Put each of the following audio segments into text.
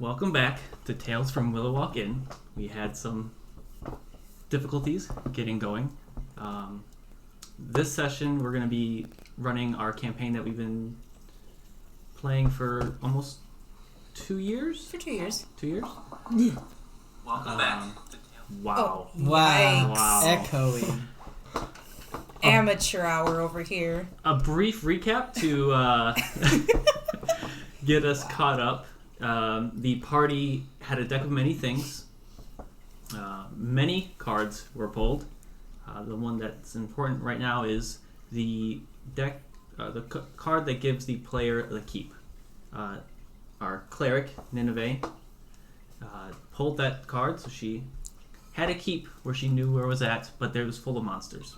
welcome back to Tales from Willow Walk Inn. We had some difficulties getting going. This session, we're going to be running our campaign that we've been playing for almost 2 years? For 2 years. 2 years? Yeah. Welcome back. Wow. Oh, wow. Echoing. Amateur hour over here. A brief recap to get us caught up. The party had a deck of many things. Many cards were pulled. The one that's important right now is the deck, card that gives the player the keep. Our cleric, Nineveh, pulled that card, so she had a keep where she knew where it was at, but there was full of monsters.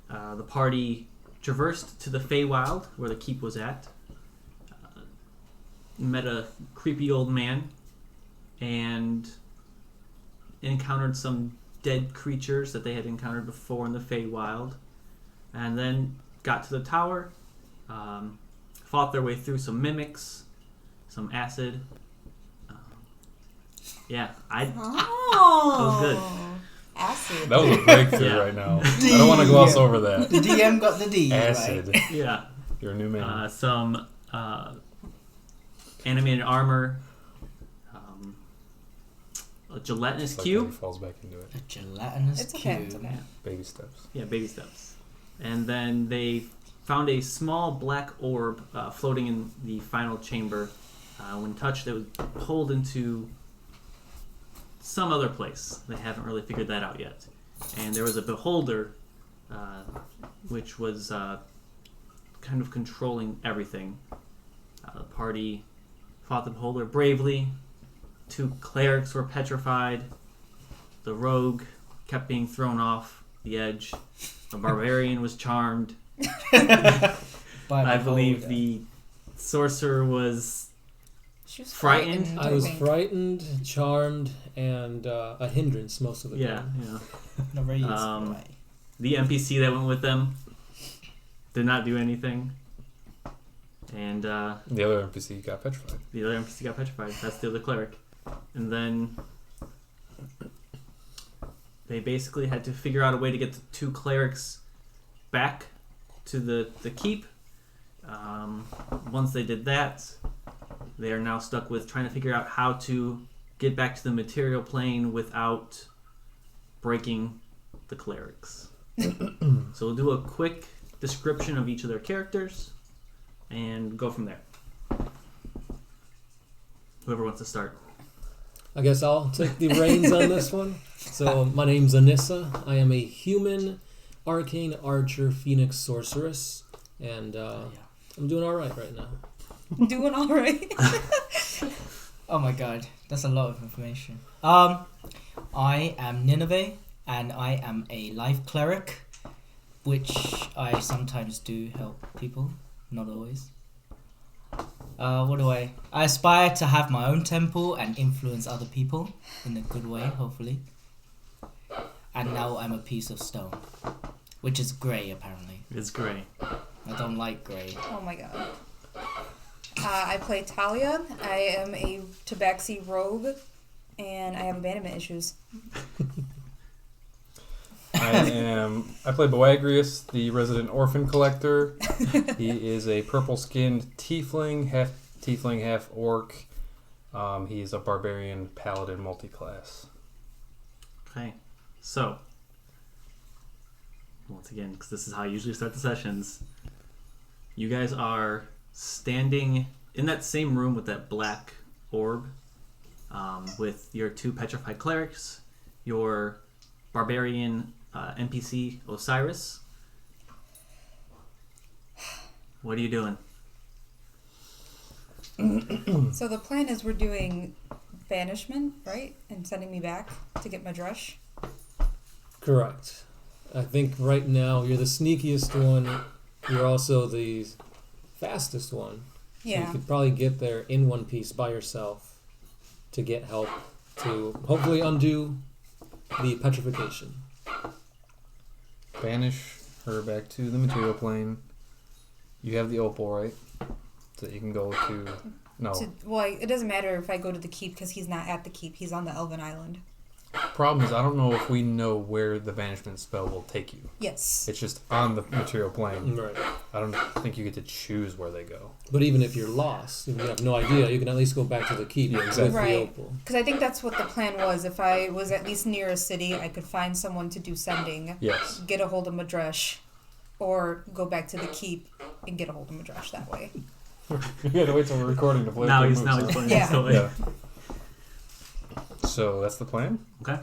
The party traversed to the Feywild, where the keep was at, met a creepy old man, and encountered some dead creatures that they had encountered before in the Feywild, and then got to the tower, fought their way through some mimics, some acid. That was good. Acid. That was a breakthrough right now. I don't want to gloss over that. The DM got the D. Acid. Right? Yeah. You're a new man. Some animated armor, a gelatinous Like cube. he falls back into it. A gelatinous It's okay, cube. it's okay. Baby steps. Yeah, baby steps. And then they found a small black orb floating in the final chamber. When touched, it would hold into some other place. They haven't really figured that out yet. And there was a beholder, which was kind of controlling everything. The party fought the beholder bravely. 2 clerics were petrified. The rogue kept being thrown off the edge. The barbarian was charmed. I believe the sorcerer was She was frightened. I was think. frightened, charmed, and a hindrance most of the time. Yeah. Not very useful, right? The NPC that went with them did not do anything. And The other NPC got petrified. the other NPC got petrified. That's the other cleric. And then they basically had to figure out a way to get the 2 clerics back to the keep. Once they did that, they are now stuck with trying to figure out how to get back to the material plane without breaking the clerics. So we'll do a quick description of each of their characters and go from there. Whoever wants to start. I guess I'll take the reins on this one. So my name's Anissa. I am a human arcane archer phoenix sorceress, and I'm doing all right now. Doing all right. Oh my god, that's a lot of information. I am Nineveh, and I am a life cleric, which I sometimes do help people, not always. What do I aspire to have my own temple and influence other people in a good way, hopefully. And now I'm a piece of stone, which is grey apparently. It's great. I don't like grey. Oh my god. I play Talia. I am a Tabaxi rogue, and I have abandonment issues. I play Boagrius, the resident orphan collector. He is a purple-skinned tiefling, half orc. He is a barbarian paladin multi-class. Okay. So, once again, because this is how I usually start the sessions, you guys are standing in that same room with that black orb, with your 2 petrified clerics, your barbarian NPC Osiris. What are you doing? So the plan is we're doing banishment, right? And sending me back to get my drush. Correct. I think right now you're the sneakiest one. You're also the fastest one. So Yeah. you could probably get there in one piece by yourself to get help to hopefully undo the petrification. Banish her back to the material plane. You have the opal, right? So you can go to... No. It doesn't matter if I go to the keep because he's not at the keep. He's on the Elven Island. Problem is, I don't know if we know where the banishment spell will take you. Yes. It's just on the material plane. Right. I don't think you get to choose where they go. But even if you're lost, if you have no idea, you can at least go back to the keep Yeah, with exactly. the Right. opal. Because I think that's what the plan was. If I was at least near a city, I could find someone to do sending, Yes. get a hold of Madresh, or go back to the keep and get a hold of Madresh that way. You had to wait till we're recording to play. Now the he's moves, huh? playing Yeah. this way. Yeah. So that's the plan, Okay.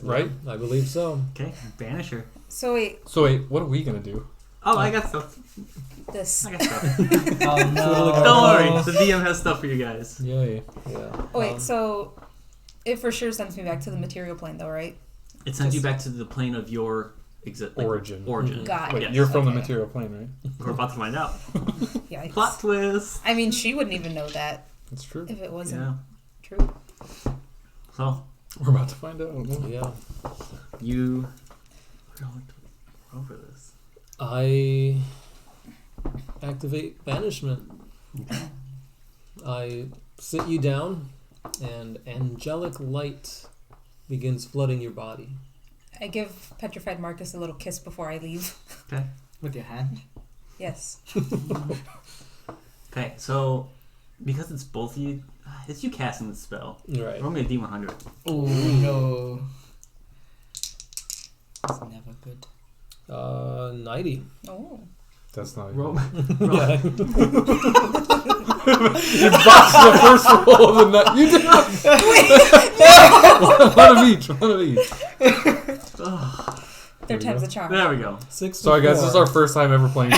right? I believe so. Okay. Banisher. So wait, So wait, what are we gonna do? Oh, I got stuff. this. I got stuff. Oh no! Don't worry. The DM has stuff for you guys. Yay! Yeah. Oh, wait, so it for sure sends me back to the material plane, though, right? It sends you back to the plane of your Origin. Origin. Got Wait, it. you're from the Okay. material plane, right? We're about to find out. Yikes. Plot twist. I mean, she wouldn't even know that That's true. if it wasn't Yeah. true. So We're about to find out. Yeah. you. We're going to roll for this. I activate banishment. I sit you down, and angelic light begins flooding your body. I give Petrified Marcus a little kiss before I leave. Okay. With your hand? Yes. Okay. So because it's both of you, it's you casting the spell. Right. Roll me a D100. Oh no! That's never good. 90. Oh. That's not. Roll. Yeah. You botched the first roll of the night. You did. One of each. One of each. Third time's a charm. There we go. 64. Sorry, guys. This is our first time ever playing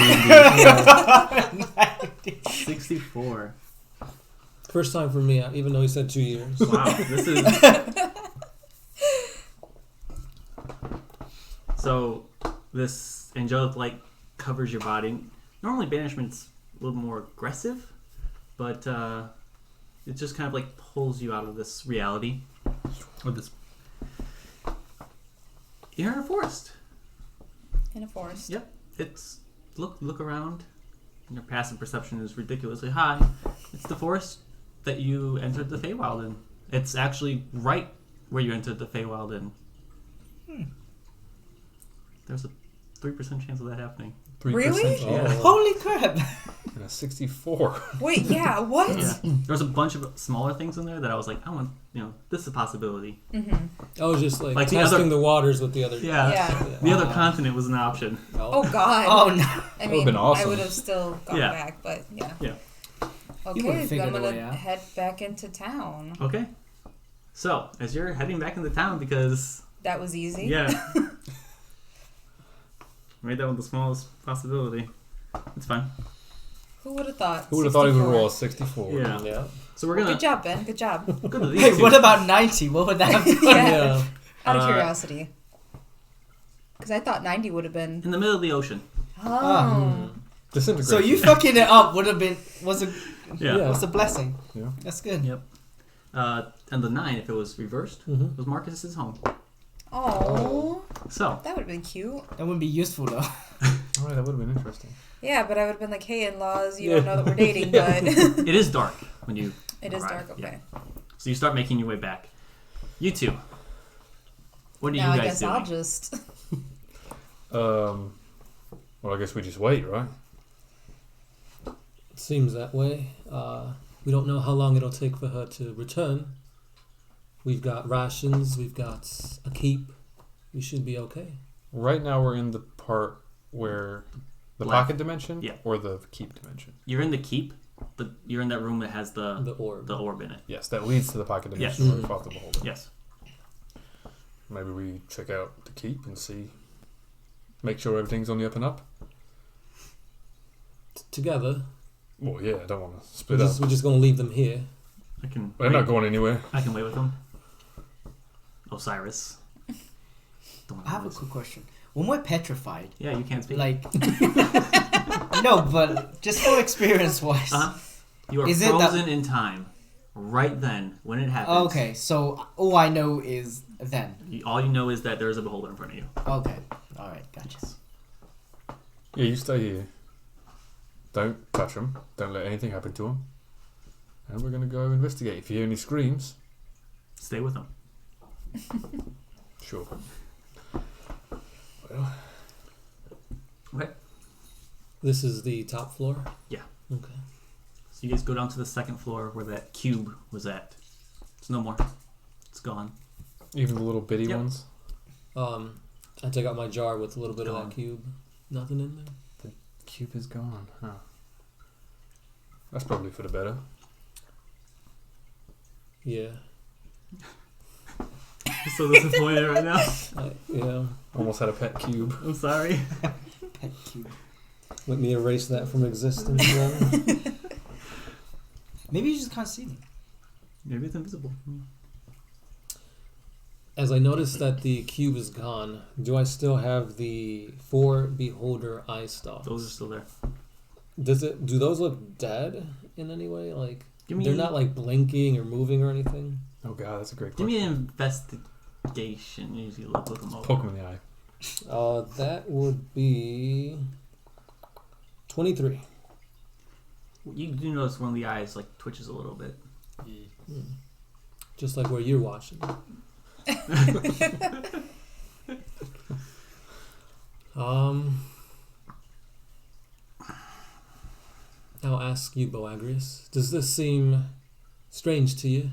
D&D. 64. First time for me, even though he said 2 years. Wow. This is. So this angelic light covers your body. Normally banishment's a little more aggressive, but it just kind of like pulls you out of this reality. Or this. You're in a forest. In a forest. Yep. It's look around. Your passive perception is ridiculously high. It's the forest that you entered the Feywild in. It's actually right where you entered the Feywild in. There's a 3% chance of that happening. 3%. Really? Yeah. Holy crap! And a 64. Wait, yeah, what? Yeah. There's a bunch of smaller things in there that I was like, I want, this is a possibility. I was just like Like the testing other- the waters with the other. Yeah. Yeah. The other continent was an option. Oh, God. Oh no! I would've mean, been awesome. I would have still gone Yeah. back, but yeah. Yeah. You would've Okay, so figured I'm a going way to out. head back into town. Okay. So, as you're heading back into town, because, That was easy. yeah. Made that one the smallest possibility. It's fine. Who would have thought? Who would have thought he would 64? roll a 64? Yeah. Yeah. So we're Well, gonna good job, Ben. Good job. go to these Hey, two. what about 90? What would that have been? Yeah. Out of Uh, curiosity. Because I thought 90 would have been. In the middle of the ocean. Oh. Disintegration. So you fucking it up would have been was a Yeah. was a blessing. Yeah. That's good. Yep. And the 9, if it was reversed, Mhm. was Marcus's home. Oh. So, That would have been cute. That wouldn't be useful though. Oh, that would have been interesting. Yeah, but I would have been like, hey, in laws, you don't know that we're dating, but it is dark when you it is arrive. dark, okay. Yeah. So you start making your way back. You two. What are Now you I guys guess doing? I'll just. Well, I guess we just wait, right? Seems that way. We don't know how long it'll take for her to return. We've got rations. We've got a keep. We should be okay. Right now we're in the part where the Black. pocket dimension Yeah. or the keep dimension. You're in the keep. You're in that room that has the The orb. orb in it. Yes, that leads to the pocket Yes. dimension where we fought the beholder. Yes. Maybe we check out the keep and see, make sure everything's on the up and up. Together. Well, yeah, I don't want to We're split up. just gonna leave them here. I can. They're not going anywhere. I can wait with them. Osiris. Don't I have a quick question. When we're petrified, Yeah, you can't speak. like no, but just for experience wise. You are Is it that- frozen in time. Right then, when it happens. Okay, so all I know is then. All you know is that there's a beholder in front of you. Okay, all right, gotcha. Yeah, you stay here. Don't touch him. Don't let anything happen to him. And we're going to go investigate. If you hear any screams... Stay with him. Sure. Well... Okay. This is the top floor? Yeah. Okay. So you guys go down to the second floor where that cube was at. It's no more. It's gone. Even the little bitty Yep. ones? I take out my jar with a little bit of Gone. that cube. Nothing in there? The cube is gone, huh? That's probably for the better. Yeah. I'm so disappointed right now. Yeah. Almost had a pet cube. I'm sorry. Pet cube. Let me erase that from existence then. Maybe you just can't see me. Maybe it's invisible. As I notice that the cube is gone, do I still have the 4 beholder eye stalks? Those are still there. Do those look dead in any way? Like Give me. they're not like blinking or moving or anything? Oh god, that's a great Give question. me an investigation. Usually look them over. Poke him in the eye. That would be 23. You do notice one of the eyes like twitches a little bit. Just like where you're watching. I'll ask you, Boagrius. Does this seem strange to you?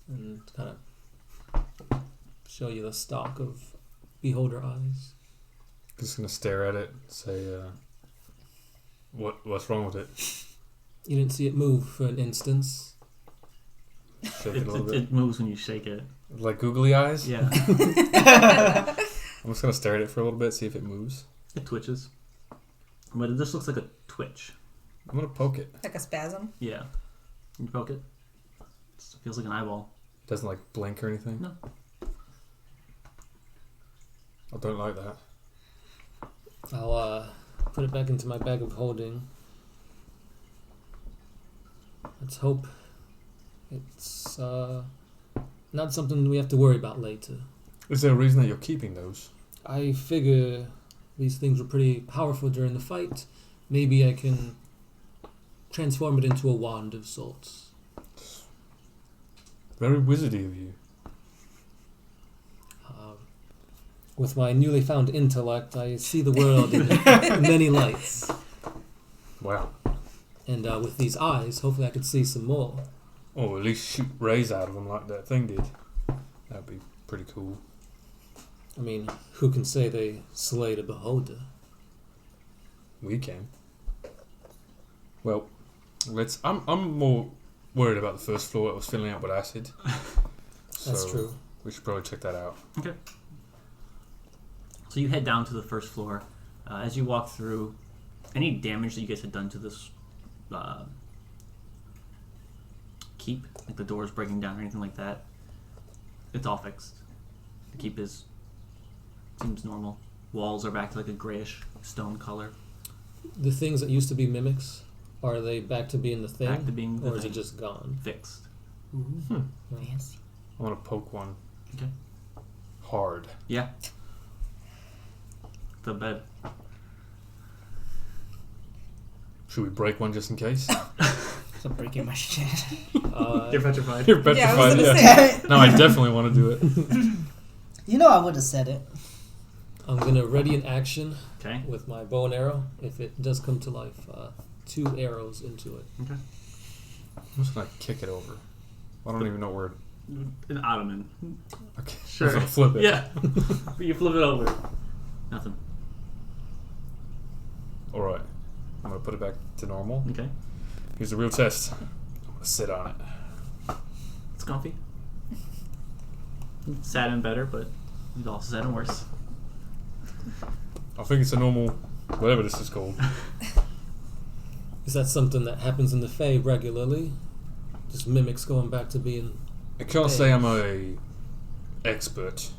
And kind of show you the stock of beholder eyes. Just gonna stare at it, say, what's wrong with it? You didn't see it move for an instance. Shake it a little bit. It moves when you shake it. Like googly eyes? Yeah. I'm just gonna stare at it for a little bit, see if it moves. It twitches. But it just looks like a twitch. I'm gonna poke it. Like a spasm. Yeah. You poke it. It feels like an eyeball. Doesn't like blink or anything? No. I don't like that. I'll put it back into my bag of holding. Let's hope it's not something we have to worry about later. Is there a reason that you're keeping those? I figure these things were pretty powerful during the fight. Maybe I can transform it into a wand of sorts. Very wizardy of you. With my newly found intellect, I see the world in many lights. Wow. And with these eyes, hopefully I could see some more. Or at least shoot rays out of them like that thing did. That'd be pretty cool. I mean, who can say they slayed a beholder? We can. Well, I'm more worried about the first floor. It was filling out with acid. That's So true. We should probably check that out. Okay. So you head down to the first floor. As you walk through, any damage that you guys had done to this keep, like the doors breaking down or anything like that, it's all fixed. The keep seems normal. Walls are back to like a grayish stone color. The things that used to be mimics, are they back to being the thing? Back to being the or is thing. it just gone? Fixed. Ooh, fancy. I want to poke one. Okay. Hard. Yeah. The bed. Should we break one just in case? Stop breaking my shit. You're petrified. You're Yeah, I was petrified, gonna yeah. say. No, I definitely want to do it. You know I would have said it. I'm going to ready an action Okay. with my bow and arrow. If it does come to life, 2 arrows into it. Okay. I'm just going to kick it over. I don't even know where... An ottoman. Okay. Sure. I'm gonna flip it. Yeah. You flip it over. Nothing. Alright. I'm going to put it back to normal. Okay. Here's the real test. I'm going to sit on it. It's comfy. Sat in better, but you've also sat in worse. I think it's a normal... whatever this is called. Is that something that happens in the Fae regularly? Just mimics going back to being... I can't say I'm a expert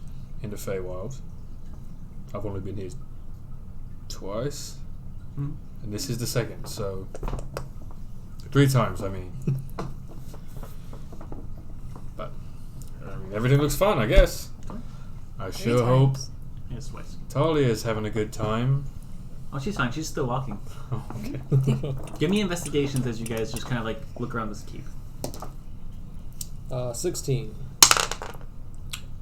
in the Feywild. I've only been here twice. Hmm. And this is the second, so... 3 times, I mean. But, I mean, everything looks fun, I guess. I 3 sure hope times. Yes, twice. Talia's having a good time. Oh, she's fine. She's still walking. Oh, okay. Give me investigations as you guys just kind of like look around this keep. 16.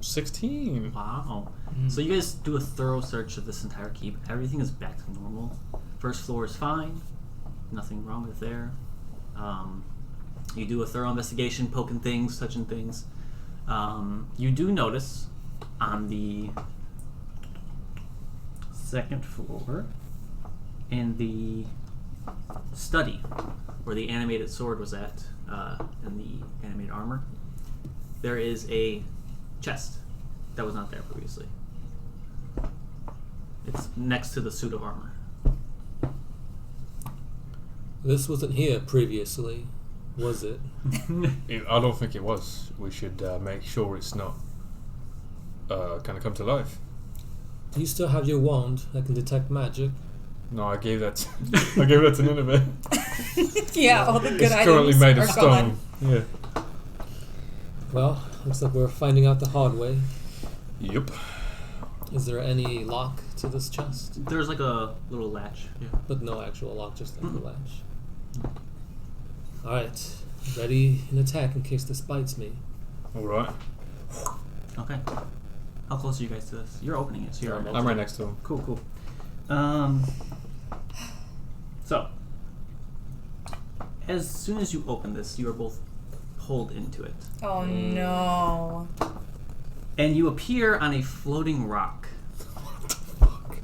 16. Wow. So you guys do a thorough search of this entire keep. Everything is back to normal. First floor is fine. Nothing wrong with there. You do a thorough investigation, poking things, touching things. You do notice on the second floor in the study where the animated sword was at and the animated armor, there is a chest that was not there previously. It's next to the suit of armor. This wasn't here previously, was it? I don't think it was. We should make sure it's not kind of come to life. Do you still have your wand that can detect magic? No, I gave that. I gave that to Nineveh. Yeah, all the good It's items currently made of are stone. gone. Yeah. Well, looks like we're finding out the hard way. Yep. Is there any lock to this chest? There's like a little latch. Yeah. But no actual lock, just like a latch. Alright, ready in attack in case this bites me. All right. Okay. How close are you guys to this? You're opening it, so you're I'm right next to him. Cool, cool. So, as soon as you open this, you are both pulled into it. Oh no. And you appear on a floating rock. What the fuck?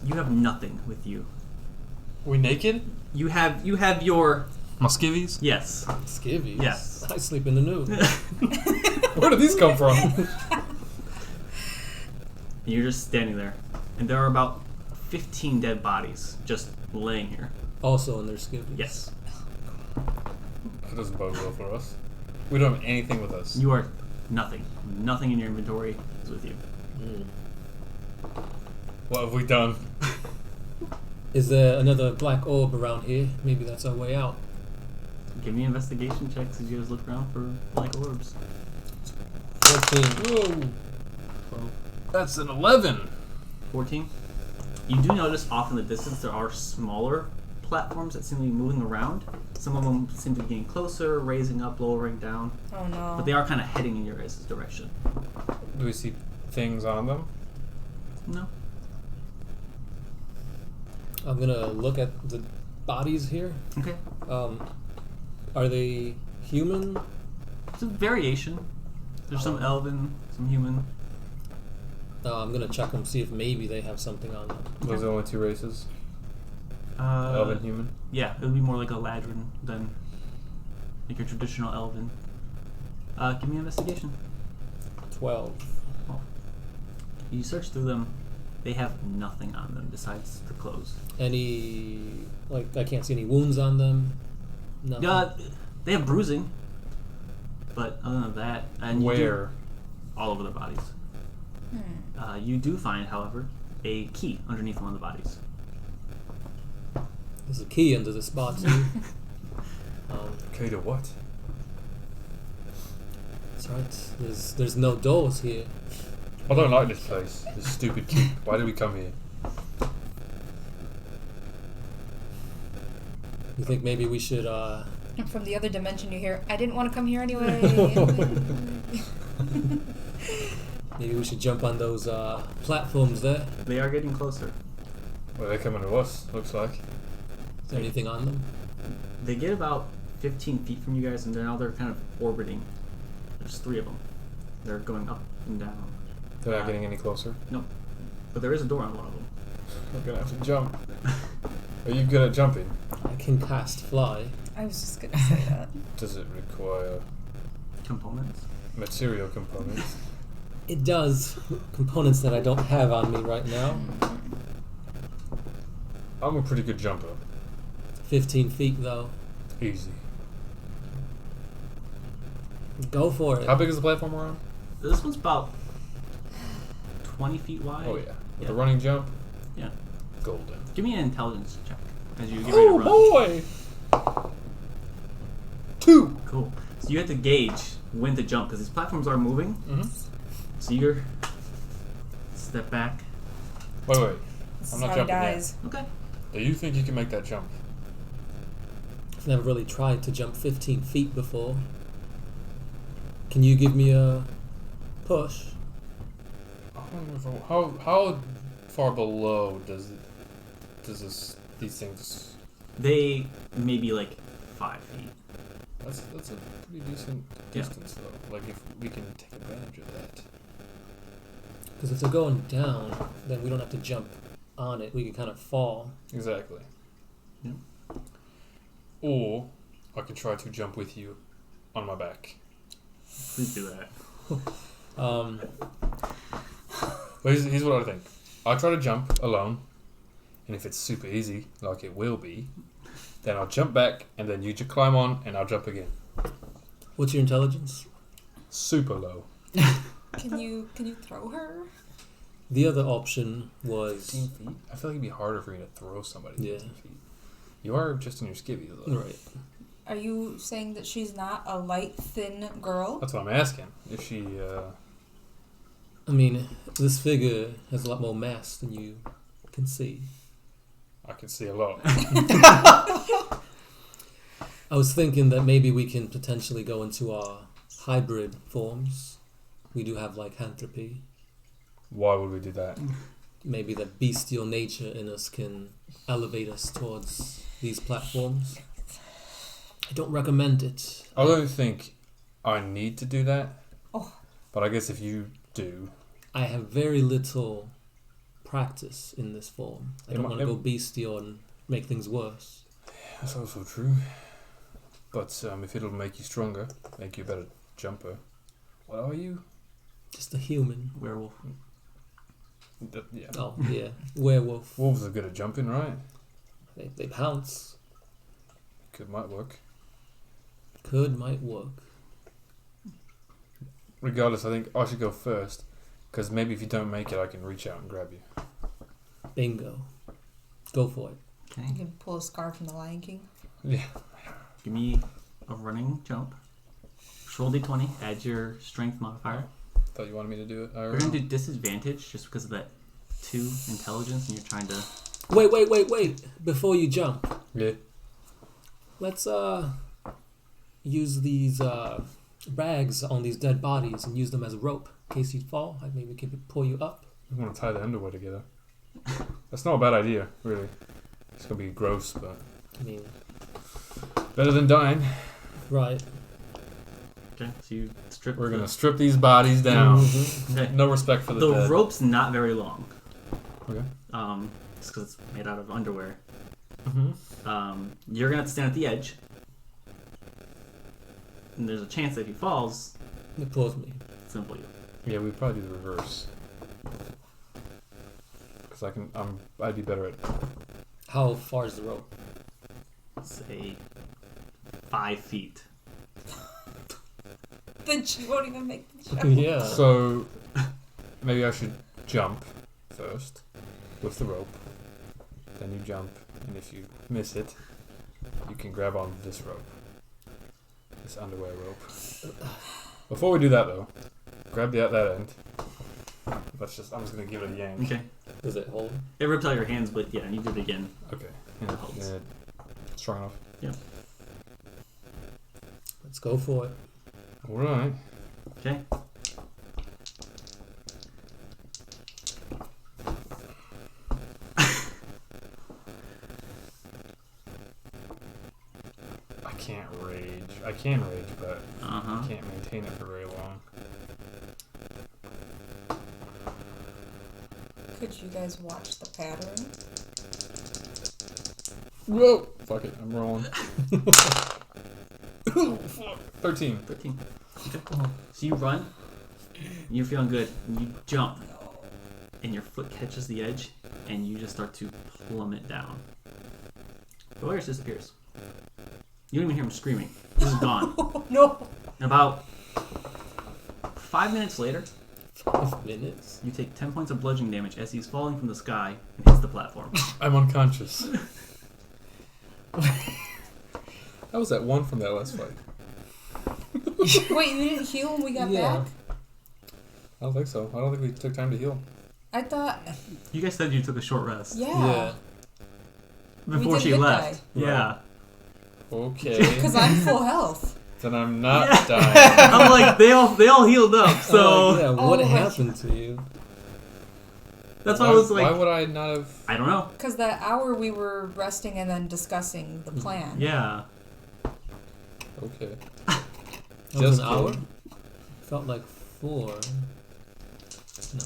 You have nothing with you. We naked? You have your Muskevies? yes. Skivvies? Yes. I sleep in the nude. Where did these come from? You're just standing there, and there are about 15 dead bodies just laying here. Also in their skivvies. Yes. That doesn't bode well for us. We don't have anything with us. You are nothing. Nothing in your inventory is with you. Mm. What have we done? Is there another black orb around here? Maybe that's our way out. Give me investigation checks as you guys look around for black orbs. 14. Whoa. That's an 11. 14. You do notice off in the distance there are smaller platforms that seem to be moving around. Some of them seem to be getting closer, raising up, lowering down. Oh no. But they are kind of heading in your guys' direction. Do we see things on them? No. I'm gonna look at the bodies here. Okay. Are they human? It's a variation. There's some elven, some human. I'm gonna check them, see if maybe they have something on them. Those are the only two races. Uh, Elven, human. Yeah, it would be more like a ladrin than like your traditional elven. Give me an investigation. 12. You search through them. They have nothing on them besides the clothes. Any, like, I can't see any wounds on them? Nothing? They have bruising. But other than that... and Where? All over their bodies. You do find, however, a key underneath one of the bodies. There's a key under this box, too. Okay, to what? That's right. There's no doors here. I don't like this place. This stupid keep. Why did we come here? You think maybe we should, From the other dimension you hear, I didn't want to come here anyway. maybe we should jump on those, platforms there? They are getting closer. Well, they're coming to us, looks like. Is there anything on them? They get about 15 feet from you guys, and now they're kind of orbiting. There's 3 of them. They're going up and down. They're not getting any closer. Nope. But there is a door on one of them. We're gonna have to jump. Are you good at jumping? I can cast fly. I was just gonna say that. Does it require Components. material components? It does. Components that I don't have on me right now. I'm a pretty good jumper. 15 feet, though. Easy. Go for it. How big is the platform we're on? This one's about 20 feet wide. Oh yeah. With Yeah. a running jump? Yeah. Golden. Give me an intelligence check as you get ready to run. boy! 2! Cool. So you have to gauge when to jump because these platforms are moving. Mm-hmm. So you're step back. Wait. This I'm is not how he jumping yet. dies. Okay. Do you think you can make that jump? I've never really tried to jump 15 feet before. Can you give me a push? How far below does these things? They may be like 5 feet. That's a pretty decent Yeah. distance though. Like if we can take advantage of that. Because if they're going down, then we don't have to jump on it. We can kind of fall. Exactly. Yeah. Or I can try to jump with you on my back. Please do that. But here's what I think. I'll try to jump alone, and if it's super easy, like it will be, then I'll jump back, and then you climb on, and I'll jump again. What's your intelligence? Super low. Can you throw her? The other option was 15 feet? I feel like it'd be harder for you to throw somebody 15 Yeah. feet. You are just in your skivvies, though. right. Are you saying that she's not a light, thin girl? That's what I'm asking. If she, I mean, this figure has a lot more mass than you can see. I can see a lot. I was thinking that maybe we can potentially go into our hybrid forms. We do have lycanthropy. Why would we do that? Maybe the bestial nature in us can elevate us towards these platforms. I don't recommend it. I don't think I need to do that. Oh. But I guess if you do, I have very little practice in this form. I don't Am I- want to go bestial and make things worse. that's also true. But if it'll make you stronger, make you a better jumper. What are you? Just a human. Werewolf. Yeah. Oh, yeah. Werewolf. Wolves are good at jumping, right? They pounce. Might work. Might work. Regardless, I think I should go first. Because maybe if you don't make it, I can reach out and grab you. Bingo. Go for it. You Okay. can pull a scar from the Lion King. Yeah. Give me a running jump. Roll d20. Add your strength modifier. Thought you wanted me to do it. We're gonna do disadvantage just because of that 2 intelligence, and you're trying to. Wait. Before you jump, Yeah. let's use these rags on these dead bodies and use them as a rope in case you fall. Like maybe we can pull you up. We want to tie the underwear together. That's not a bad idea, really. It's gonna be gross, but I mean, better than dying. right. Okay, so you strip. We're gonna strip these bodies down. Okay. No respect for the The dead. rope's not very long. Okay. Just because it's made out of underwear. Mm-hmm. You're gonna have to stand at the edge, and there's a chance that if he falls, It pulls me. simple you. Yeah, we'd probably do the reverse. Because I'd be better at. How far is the rope? Say 5 feet. Then she won't even make the jump. Yeah. So maybe I should jump first with the rope. Then you jump, and if you miss it, you can grab onto this rope. This underwear rope. Before we do that though, grab that end. I'm just gonna give it a yank. Okay. Does it hold? It ripped out your hands, but yeah, you do it again. Okay. Yeah, yeah, strong enough. Let's go for it. Alright. Okay. I can rage, but Uh-huh. I can't maintain it for very long. Could you guys watch the pattern? Whoa! Fuck it, I'm rolling. 13. 13. Okay. So you run, you're feeling good, and you jump, and your foot catches the edge, and you just start to plummet down. The Warriors disappears. You don't even hear him screaming. He's just gone. Oh no! And about 5 minutes later, 5 minutes? you take 10 points of bludgeoning damage as he's falling from the sky and hits the platform. I'm unconscious. That was that one from that last fight. Wait, you didn't heal when we got Yeah. back? I don't think so. I don't think we took time to heal. I thought, You guys said you took a short rest. yeah. Before did she hit left. die. Yeah. Okay. Because I'm full health. Then I'm not Yeah. dying. I'm like, they all healed up, so Oh, yeah, what Oh, happened to you? that's why I was like, why would I not have? I don't know. Because that hour we were resting and then discussing the plan. Yeah. Okay. That was Just an hour? kidding. Felt like 4. No.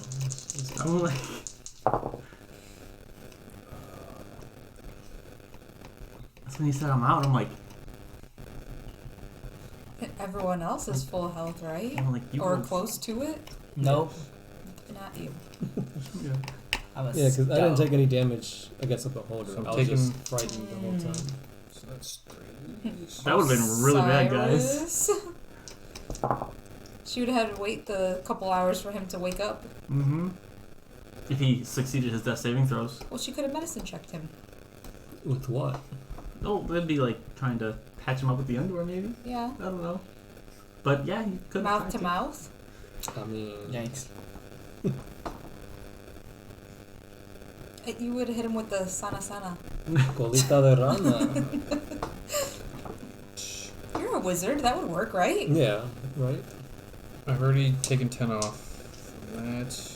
I'm like, that's when he said I'm out. I'm like, Everyone else is full health, right? I'm like, you Or were- close to it? Nope. Not you. Yeah. I'm a Yeah, because I didn't scout. take any damage against a beholder. So I'm I was taking- just frightened the whole time. So that's 3. That would have been really bad, guys. Cyrus. She would have had to wait the couple hours for him to wake up. Mm-hmm. If he succeeded his death saving throws. Well, she could have medicine checked him. With what? Oh, that'd be like trying to patch him up with the underwear, maybe? Yeah. I don't know. But yeah, you could Mouth to mouth. I mean, Yikes. You would have hit him with the sana sana. colita de rana. You're a wizard. That would work, right? Yeah, right? I've already taken 10 off from that.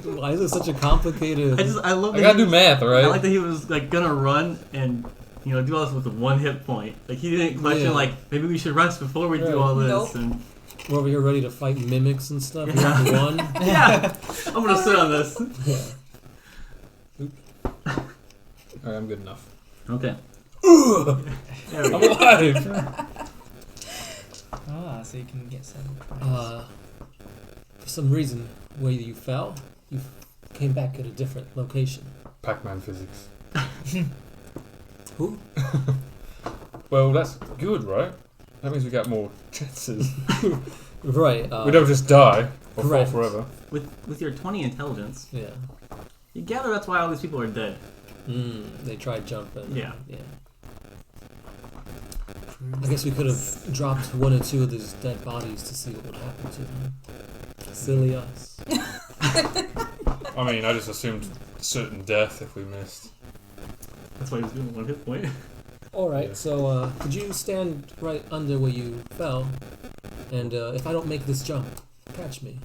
Why is it such a complicated... I love I that gotta he do math, I alright? like that he was like gonna run and do all this with 1 hit point. Like he didn't question Yeah. like maybe we should rest before we do all this. Nope. And We're over here ready to fight mimics and stuff. Yeah. Yeah. One. yeah, I'm gonna sit on this. Yeah. Alright, I'm good enough. Okay. There we I'm go. alive! Ah, so you can get some prize. For some reason, where you fell, you came back at a different location. Pac-Man physics. Who? Well, that's good, right? That means we got more chances. Right. we don't just die or fall correct. forever. With your 20 intelligence, Yeah. you gather that's why all these people are dead. They tried jumping. Yeah. Yeah. I guess we could have dropped 1 or 2 of these dead bodies to see what would happen to them. Silly us. I mean, I just assumed certain death if we missed. That's why he was doing 1 hit point. Alright, Yeah. so could you stand right under where you fell? And if I don't make this jump, catch me.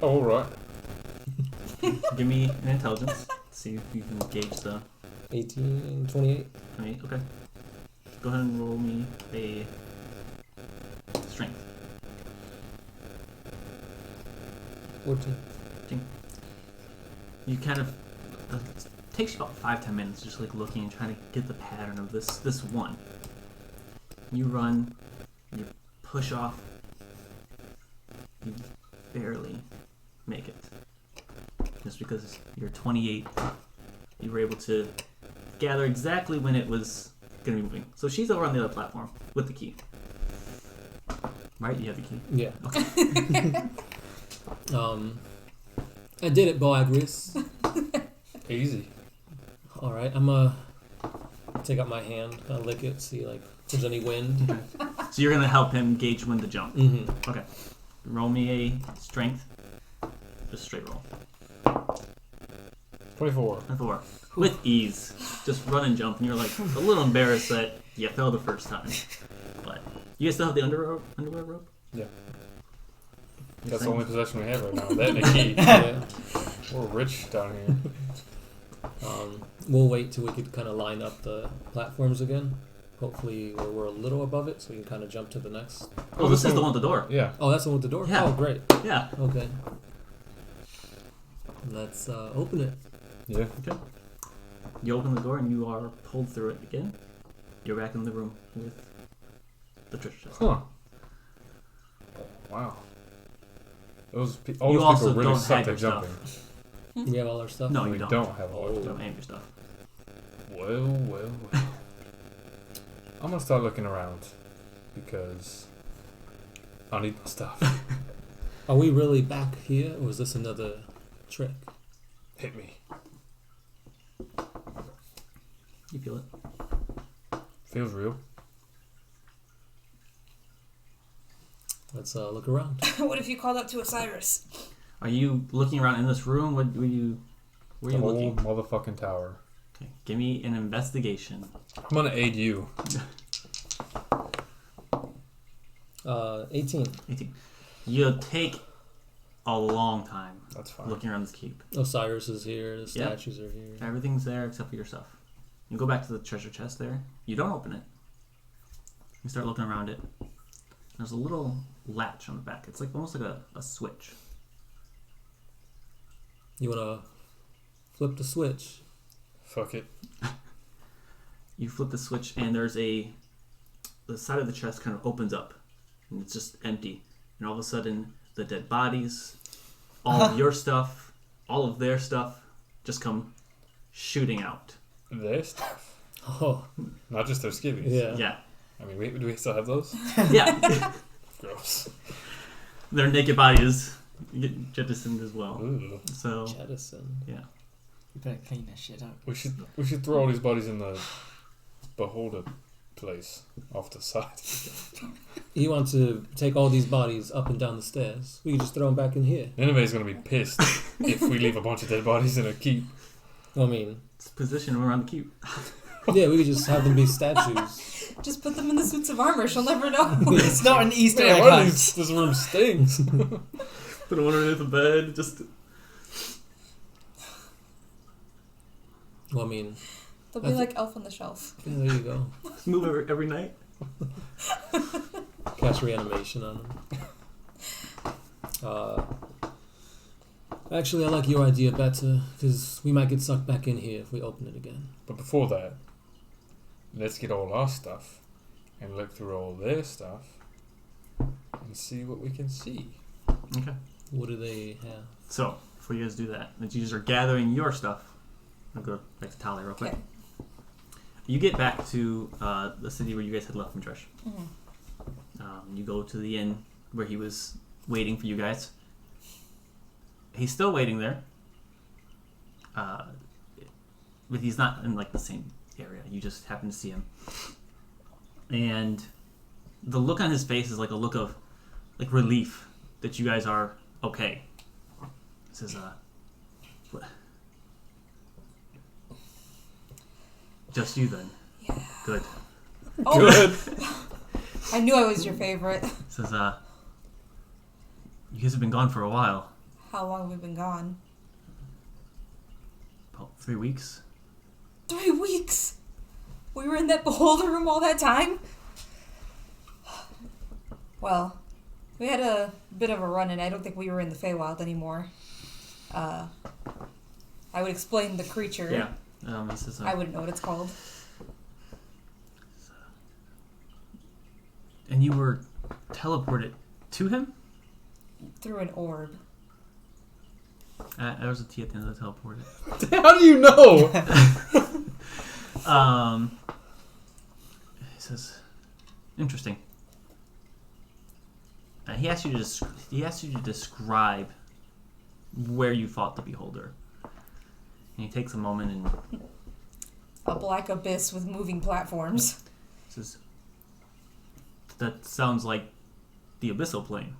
Oh, alright. Give me an intelligence. See if you can gauge the 18, 28. 28. Okay. Go ahead and roll me a strength. 14. You kind of it takes you about 5-10 minutes just like looking and trying to get the pattern of this one. You run, you push off, you barely make it. Just because you're 28, you were able to gather exactly when it was gonna be moving. So she's over on the other platform with the key. Right? You have the key. Yeah. Okay. I did it, Boagris. Easy. Alright, I'm gonna take out my hand, I'll lick it, see like if there's any wind. So you're gonna help him gauge when to jump. Mm-hmm. Okay. Roll me a strength. Just straight roll. 24. A 4. With ease. Just run and jump, and you're like a little embarrassed that you fell the first time. But you guys still have the underwear rope? Yeah. That's the only possession we have right now. That and a key. Yeah. We're rich down here. We'll wait till we could kind of line up the platforms again. Hopefully we're a little above it, so we can kind of jump to the next. Oh, this is the one at the door. Yeah. Oh, that's the one with the door? Yeah. Oh, great. Yeah. Okay. Let's open it. Yeah. Okay. You open the door and you are pulled through it again. You're back in the room with the treasure chest. Huh. Wow. All You those also people really don't suck have at your jumping. We have all our stuff? No, we you don't. don't have all You of don't them. aim your stuff. Well. I'm gonna start looking around because I need my stuff. Are we really back here, or is this another trick? Hit me. You feel it. Feels real. Let's look around. What if you called out to Osiris? Are you looking around in this room? Where are you The whole looking? motherfucking tower. Okay, give me an investigation. I'm gonna aid you. 18. 18. You'll take a long time That's fine. looking around this keep. Osiris is here. The Yep. statues are here. Everything's there except for your stuff. You go back to the treasure chest there. You don't open it. You start looking around it. There's a little latch on the back. It's like almost like a switch. You wanna flip the switch? Fuck it. You flip the switch and the side of the chest kind of opens up and it's just empty. And all of a sudden the dead bodies, all of your stuff, all of their stuff just come shooting out. Their stuff. Oh, Not just their skivvies. yeah. Yeah. I mean, do we still have those? Yeah. Gross. Their naked bodies get jettisoned as well. Ooh. So Jettison. yeah. You better clean that shit up. We should throw all these bodies in the beholder place off the side. You want to take all these bodies up and down the stairs? We can just throw them back in here. Nineveh's gonna be pissed if we leave a bunch of dead bodies in a keep. I mean, It's positioned around the keep. yeah, we could just have them be statues. Just put them in the suits of armor. She'll never know. It's not an Easter Man, egg one of hunt. this room stinks. Put them underneath the bed. Just Well, I mean, They'll be like Elf on the Shelf. yeah, there you go. move every night. Cast reanimation on them. Actually, I like your idea better, because we might get sucked back in here if we open it again. But before that, let's get all our stuff and look through all their stuff and see what we can see. Okay. What do they have? So before you guys do that, as you guys are gathering your stuff, I'll go back to Talia real quick. Okay. You get back to the city where you guys had left from Trish. Mm-hmm. You go to the inn where he was waiting for you guys. He's still waiting there, but he's not in like the same area. You just happen to see him, and the look on his face is like a look of like relief that you guys are okay. He says, "What? Just you then? Yeah. Good." Oh, Good. I knew I was your favorite. He says, "You guys have been gone for a while. How long have we been gone? About 3 weeks." 3 weeks. We were in that beholder room all that time. Well, we had a bit of a run-in. I don't think we were in the Feywild anymore. I would explain the creature. Yeah. He says, I wouldn't know what it's called. "And you were teleported to him?" Through an orb. There was a T at the end of the teleported. How do you know? He says, "Interesting." He asked you to describe where you fought the beholder. And he takes a moment and A black abyss with moving platforms. says, "That sounds like the abyssal plane."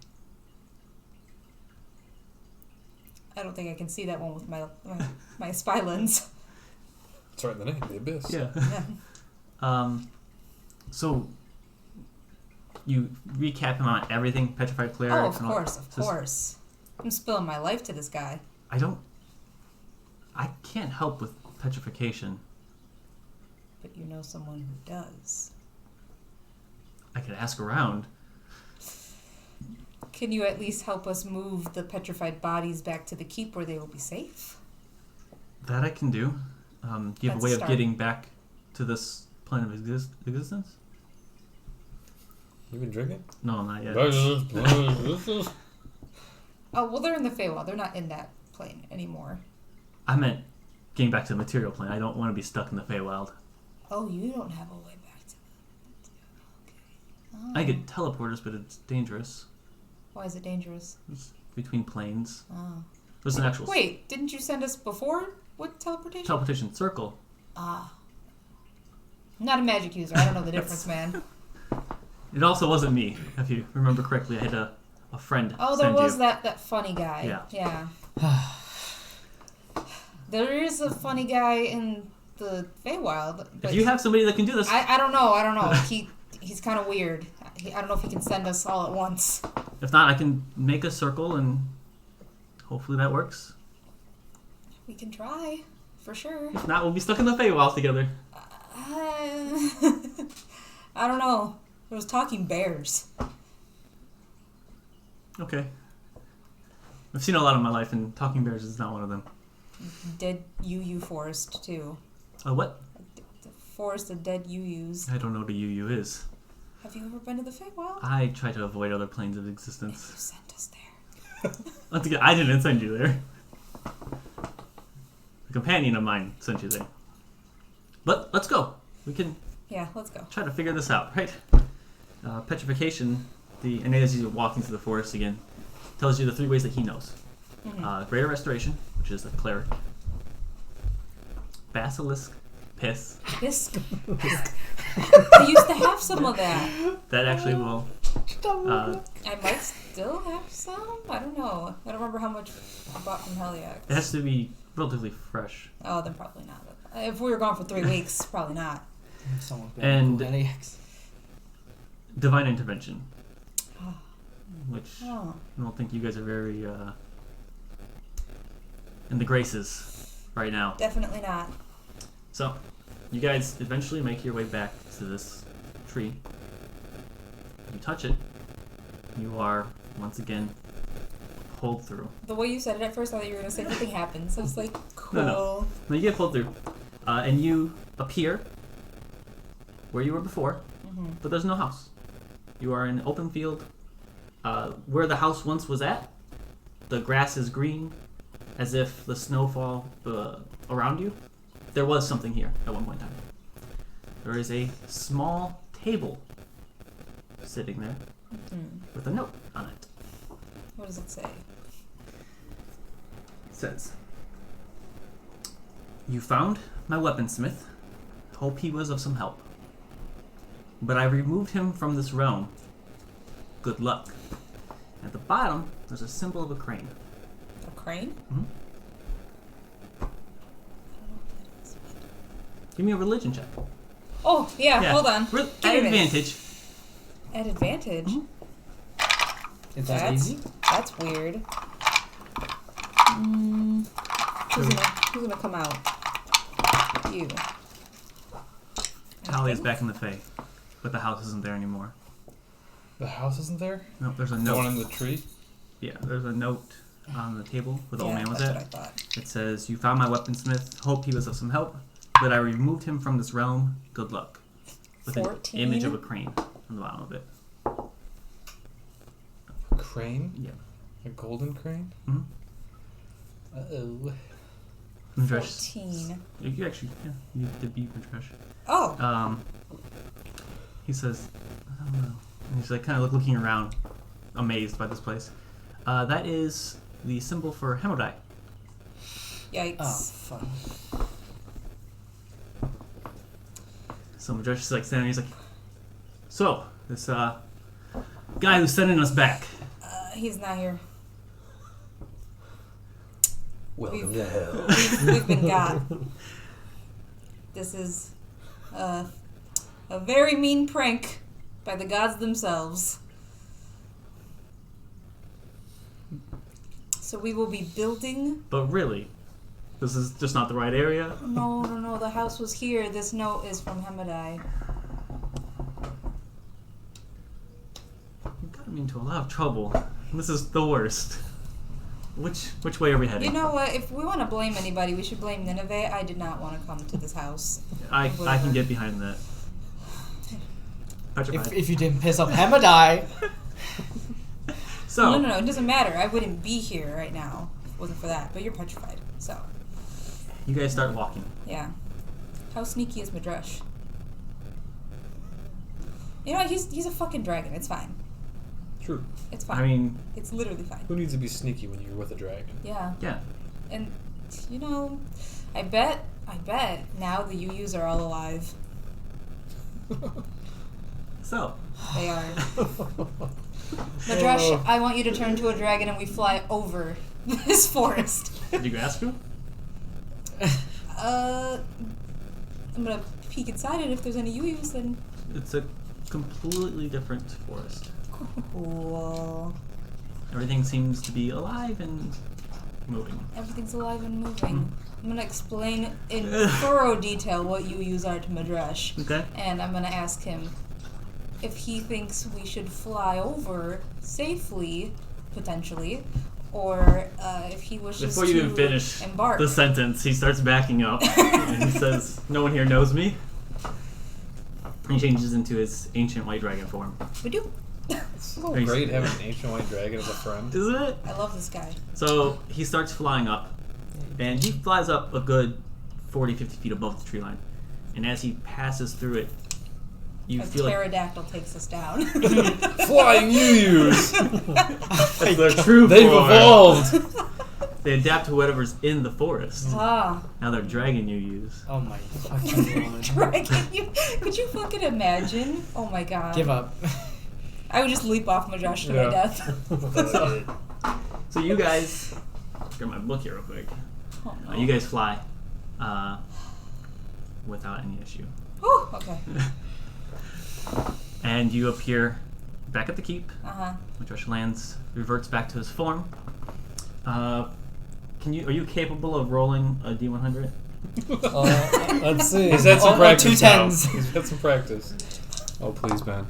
I don't think I can see that one with my spy lens. It's right in the name, the abyss. Yeah. Yeah. So you recap him on everything, Petrified Oh, Clerics. of and all- course, of says, course. I'm spilling my life to this guy. I can't help with petrification. But you know someone who does. I could ask around. Can you at least help us move the petrified bodies back to the keep where they will be safe? That I can do. Do you have That's a way a of start. getting back to this plane of existence? You been drinking? No, not yet. Oh, well, they're in the Feywild. They're not in that plane anymore. I meant getting back to the material plane. I don't want to be stuck in the Feywild. Oh, you don't have a way back to the... Okay. I could teleport us, but it's dangerous. Why is it dangerous? It's between planes. Oh. There's an actual Wait, didn't you send us before with teleportation? teleportation circle. Ah. I'm not a magic user. I don't know the difference, man. It also wasn't me, if you remember correctly. I had a friend. Oh, there send was you. that funny guy. Yeah. There is a funny guy in the Feywild. But If you have somebody that can do this, I don't know. He's kind of weird. I don't know if he can send us all at once. if not, I can make a circle and hopefully that works. We can try, for sure. If not, we'll be stuck in the Feywild together. I don't know. There was talking bears. Okay. I've seen a lot in my life, and talking bears is not one of them. Dead UU forest, too. What? The forest of dead UUs. I don't know what a UU is. Have you ever been to the Feywild? I try to avoid other planes of You existence. sent us there. Once again, I didn't send you there. A companion of mine sent you there. But let's go. We can Yeah, let's go. try to figure this out, right? Petrification, and as you're walking through the forest again, tells you the 3 ways that he knows. Mhm. Greater Restoration, which is a cleric. Basilisk Piss. Bisque. I used to have some of that. That actually will... I might still have some. I don't know. I don't remember how much I bought from Heliax. it has to be relatively fresh. Oh, then probably not. If we were gone for 3 weeks, probably not. Someone's And- been LAX. Divine Intervention. Which Oh. I don't think you guys are very in the graces right now. Definitely not. So, you guys eventually make your way back to this tree. You touch it. You are, once again, pulled through. The way you said it at first, I thought you were going to say nothing happens. I was like, cool. No. Now you get pulled through. And you appear where you were before, Mm-hmm. but there's no house. You are in an open field. Where the house once was at, the grass is green, as if the snowfall around you. There was something here at one point in time. There is a small table sitting there with a note on it. What does it say? It says, "You found my weaponsmith. Hope he was of some help. But I removed him from this realm. Good luck." At the bottom, there's a symbol of a crane. A crane? Mhm. Give me a religion check. Oh, yeah, hold on. At Give me a minute. advantage. At advantage? Mhm. Is that easy? That's weird. Who's gonna come out? You. Talia is back in the Fae, but the house isn't there anymore. The house isn't there? Nope, there's a The note. one in the tree? Yeah, there's a note on the table where the old man was that's at. what I thought. It says, "You found my weaponsmith. Hope he was of some help, but I removed him from this realm. Good luck." With 14? an image of a crane on the bottom of it. Crane? Yeah. A golden crane? Mhm. Uh-oh. Madresh. 14. You actually, yeah, you did beat Madresh. Oh, He says, "I don't know." And he's like kind of looking around, amazed by this place. That is the symbol for Hemodai. yikes. Oh, fuck. So Madresh is like standing there, he's like, "So, this guy who's sending us back." He's not here. Welcome to hell. We've been got. This is a very mean prank by the gods themselves. So we will be building. But really, this is just not the right area. No. The house was here. This note is from Hemodai. You got me into a lot of trouble. This is the worst. Which way are we heading? You know what? If we want to blame anybody, we should blame Nineveh. I did not want to come to this house. I Whatever. can get behind that. Petrified. If you didn't piss off Hemodai. So, No. It doesn't matter. I wouldn't be here right now if it wasn't for that. But you're petrified. So, you guys start walking. yeah. How sneaky is Madresh? You know what? He's a fucking dragon. It's fine. True. It's fine. I mean, It's literally fine. Who needs to be sneaky when you're with a dragon? Yeah. yeah. And, you know, I bet now the UUs are all alive. So, They are. Madresh, I want you to turn into a dragon and we fly over this forest. did you grasp him? I'm gonna peek inside it. If there's any UUs, then It's a completely different forest. cool. Everything seems to be alive and moving. Everything's alive and moving. I'm gonna explain in thorough detail what UUs are to Madresh, Okay. and I'm gonna ask him if he thinks we should fly over safely, potentially, or if he wishes Before you to even finish embark. the sentence, he starts backing up and he says, "No one here knows me." And he changes into his ancient white dragon form. We do. It's so great having an ancient white dragon as a friend. Isn't it? I love this guy. So he starts flying up, and he flies up a good 40, 50 feet above the tree line. And as he passes through it, you A feel like pterodactyl takes us down. Flying UUs! that's their true They've form. evolved! They adapt to whatever's in the forest. Ah, Now they're dragon you use. Oh my fucking lord. dragon! Could you fucking imagine? Oh my god. Give up. I would just leap off Madresh to my Yeah. death. So you guys, grab my book here real quick. Oh, no. You guys fly without any issue. Oh, okay. And you appear back at the keep. Uh-huh. Madresh lands, reverts back to his form. Are you capable of rolling a D100? Let's see. He's had some On practice two now. tens. He's had some practice. Oh, please, Ben.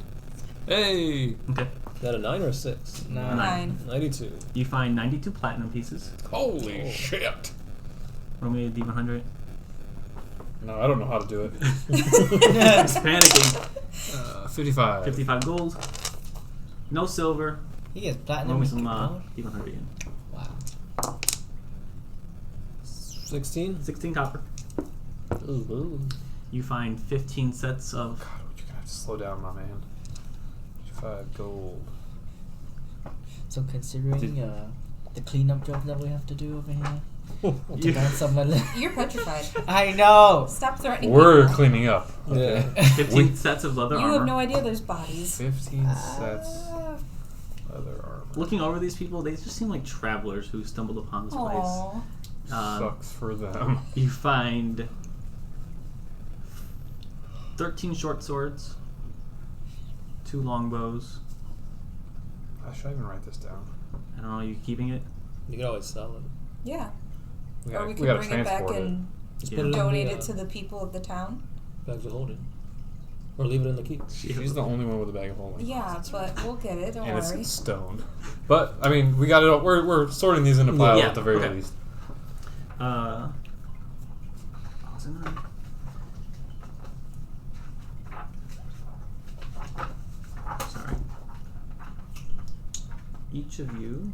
Hey! Okay. Is that a 9 or a 6? No. 9. 92. You find 92 platinum pieces. Holy shit! Roll me a D100. No, I don't know how to do it. He's panicking. 55. 55 gold. No silver. He gets Roll platinum. me and some gold. D100 again. Wow. 16? 16 copper. Ooh. You find 15 sets of. God, you're gonna have to slow down, my man. 55 gold. So considering the cleanup job that we have to do over here, to You- learn some You're petrified. I know. Stop threatening We're people. cleaning up. Yeah. 15 sets of leather You armor. have no idea there's bodies. 15 sets leather armor. Looking over these people, they just seem like travelers who stumbled upon this place. Aww. Sucks for them. You find 13 short swords, 2 longbows. Should I even write this down? I don't know, are you keeping it? You can always sell it. Yeah. We Or gotta, we we could gotta bring it back transport it. and Just Yeah. put it in donate the, it to the people of the town. bags of holding. Or leave it in the keep. She's the only one with a bag of holding. Yeah, but we'll get it. Don't And worry. it's stone. But, I mean, we got it. We're sorting these into piles Yeah, at the very okay. least. What was it now? Sorry. Each of you.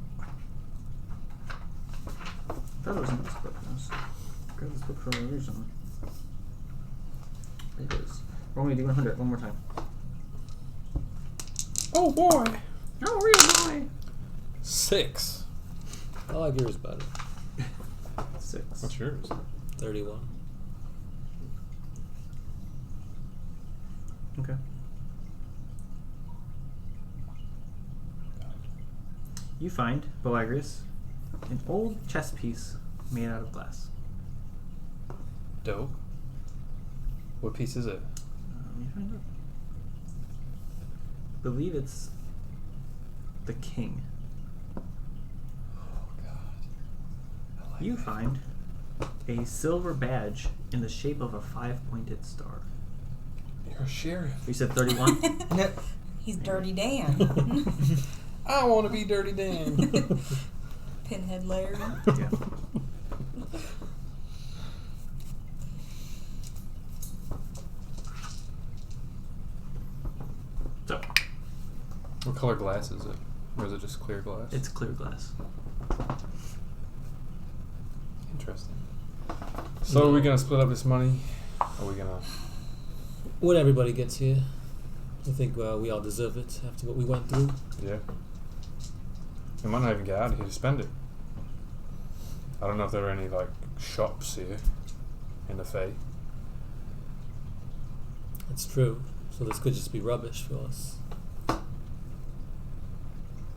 I thought it was in this book. Grab this book for a reason. It is. Roll me a D100 one more time. Oh, boy. Oh, real boy! 6. I like yours better. 6. What's yours? 31. Okay. You find, Boagrius, an old chess piece made out of glass. Dope. What piece is it? Let me find out. Believe it's the king. Oh, God. I like You that. find a silver badge in the shape of a 5-pointed star. You're a sheriff. You said 31? He's Dirty Dan. I want to be Dirty Dan. Pinhead Larry. Yeah. So, What color glass is it? Or is it just clear glass? it's clear glass. Interesting. So are we going to split up this money? Are we going to... When everybody gets here, I think we all deserve it after what we went through. Yeah. We might not even get out of here to spend it. I don't know if there are any, like, shops here in the Fae. It's true. So this could just be rubbish for us.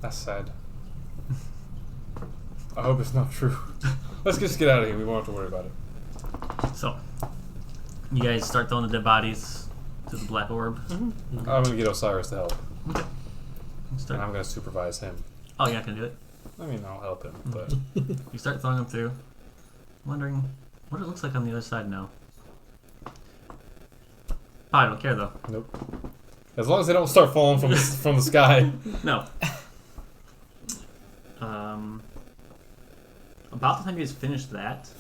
That's sad. I hope it's not true. Let's just get out of here. We won't have to worry about it. So, you guys start throwing the dead bodies to the black orb. I'm gonna get Osiris to help, Okay. and Start. I'm gonna supervise him. Oh, yeah, I can do it. I mean, I'll help him, but You start throwing them through. Wondering what it looks like on the other side now. I don't care though. nope. As long as they don't start falling from the sky. No. About the time you guys finish that,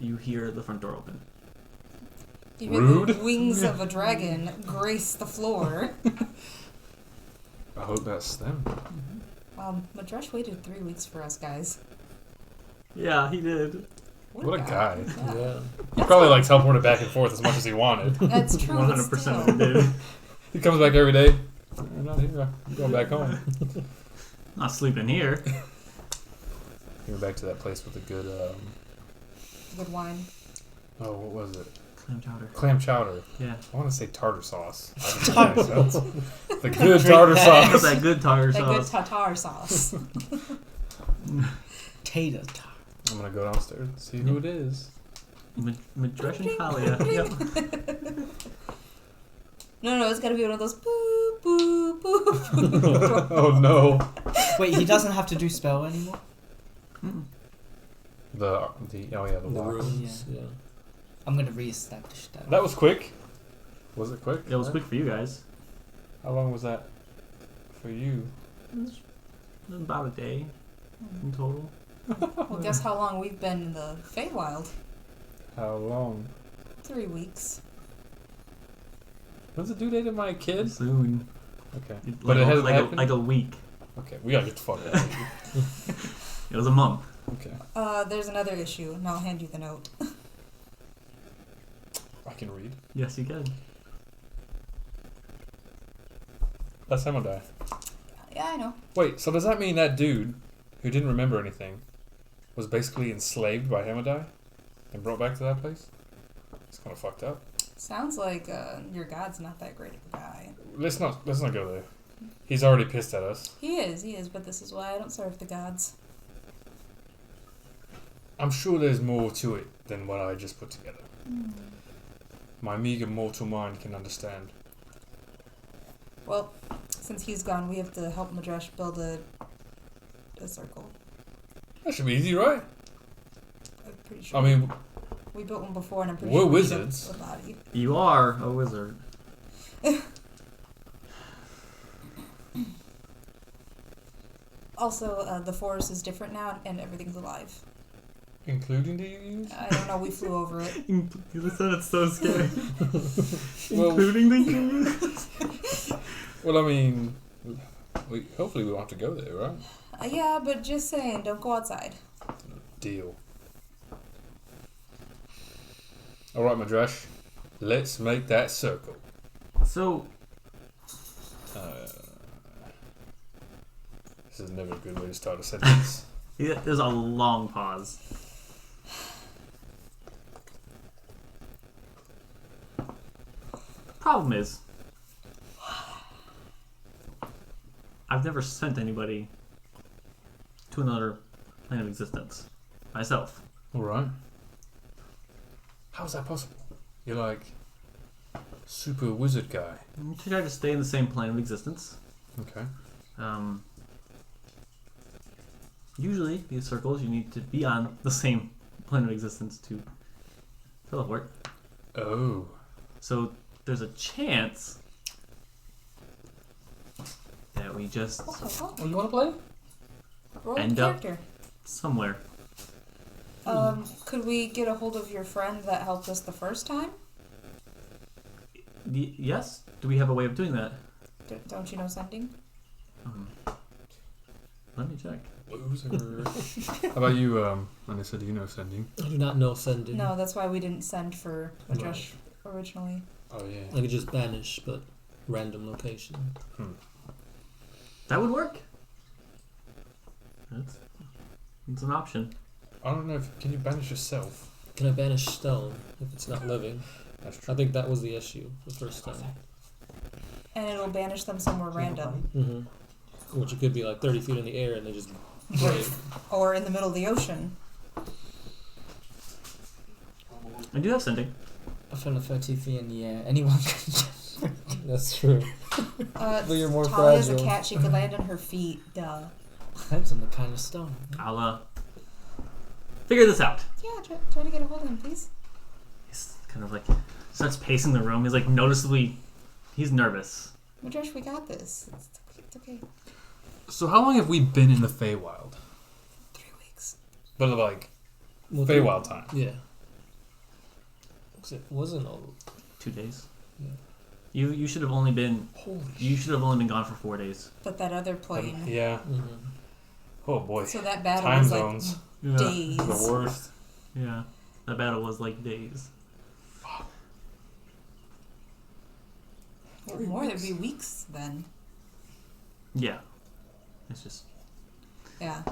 you hear the front door open. You hear Rude. the wings of a dragon grace the floor. I hope that's them. Madresh waited 3 weeks for us, guys. Yeah, he did. What a guy. Yeah. Yeah. He probably like teleported back and forth as much as he wanted. That's true. 100% But did. He comes back every day. I'm not here. I'm going back home. Not sleeping here. You're back to that place with the good. good wine. Oh, what was it? Clam chowder. Clam chowder. Yeah. I want to say tartar sauce. I don't know. The good tartar Got sauce. that good tartar That good sauce. tartar sauce. Tater tot. I'm gonna go downstairs and see who it is. Madresh and Talia. Yep. No, it's gotta be one of those boop, boop, boop. Oh no. Wait, he doesn't have to do spell anymore? The oh yeah, the The lock. runes. Yeah. I'm gonna re-establish that. That was quick. Was it quick? It was quick for you guys. How long was that for you? It was about a day in total. Well, guess how long we've been in the Feywild? How long? 3 weeks. When's the due date of my kid? Soon. Okay. Like, But it hasn't like, happened? like a week. Okay, we gotta get the fuck out of here. It was a month. Okay. There's another issue, and I'll hand you the note. I can read. Yes, you can. That's Hemodai. Yeah, I know. Wait, so does that mean that dude who didn't remember anything was basically enslaved by Hemodai and brought back to that place? It's kind of fucked up. Sounds like your god's not that great of a guy. Let's not go there. He's already pissed at us. He is, but this is why I don't serve the gods. I'm sure there's more to it than what I just put together. My meager mortal mind can understand. Well, since he's gone, we have to help Madresh build a circle. That should be easy, right? I'm pretty sure. I mean, we built one before, and I'm pretty we're sure we built wizards. a body. You are a wizard. Also, the forest is different now, and everything's alive. including the UUs? I don't know. We flew over it. You said it's so scary. Well- Including the UUs? Well, I mean, hopefully we won't have to go there, right? Yeah, but just saying, don't go outside. Deal. All right, Madresh. Let's make that circle. So, This is never a good way to start a sentence. yeah, there's a long pause. Problem is, I've never sent anybody to another plane of existence myself. All right. How is that possible? You're like super wizard guy. I'm trying to stay in the same plane of existence. Okay. Usually, these circles, you need to be on the same plane of existence to teleport. Oh. So there's a chance that we just Oh, You want to play? roll a End up- character. somewhere. Could we get a hold of your friend that helped us the first time? Yes? Do we have a way of doing that? Don't you know sending? Let me check. Loser. How about you, Anissa, do you know sending? I do not know sending. No, that's why we didn't send for Madresh originally. Oh, yeah. I could just banish, but random location. That would work. It's an option. I don't know if... Can you banish yourself? Can I banish stone if it's not living? That's true. I think that was the issue the first time. And it'll banish them somewhere random. Mm-hmm. Which it could be like 30 feet in the air and they just break. Or in the middle of the ocean. I do have sending. From the 30 feet in the air, anyone can just... That's true. But you're more Talia's a fragile. cat. She could land on her feet. Duh. Depends on the kind of stone. I'll figure this out. Yeah, try to get a hold of him, please. He's kind of like starts pacing the room. He's like noticeably, he's nervous. Madresh, we got this. It's okay. So how long have we been in the Feywild? 3 weeks. But like Well, Feywild time. Yeah. 'Cause it wasn't all... 2 days. Yeah. You should have only been Holy you should have only been gone for 4 days. But that other plane. Yeah. Mm-hmm. Oh boy. So that battle Time was zones. like days. The worst. Yeah. That battle was like days. Well, more, there'd be weeks then. Yeah. It's just Yeah.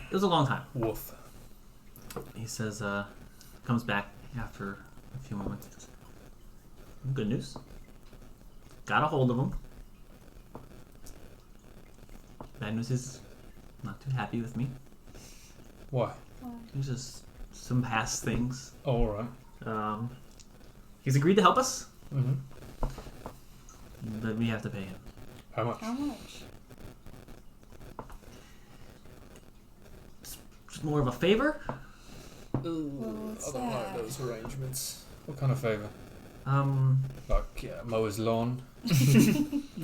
it was a long time. Woof. He says, comes back after a few moments. Good news. Got a hold of him. Bad news is not too happy with me. Why? There's just some past things. Oh, alright. He's agreed to help us, Mm-hmm. but we have to pay him. How much? How much? It's more of a favor. what's I don't like that? those arrangements. What kind of favour? Um, Like mow his lawn? Get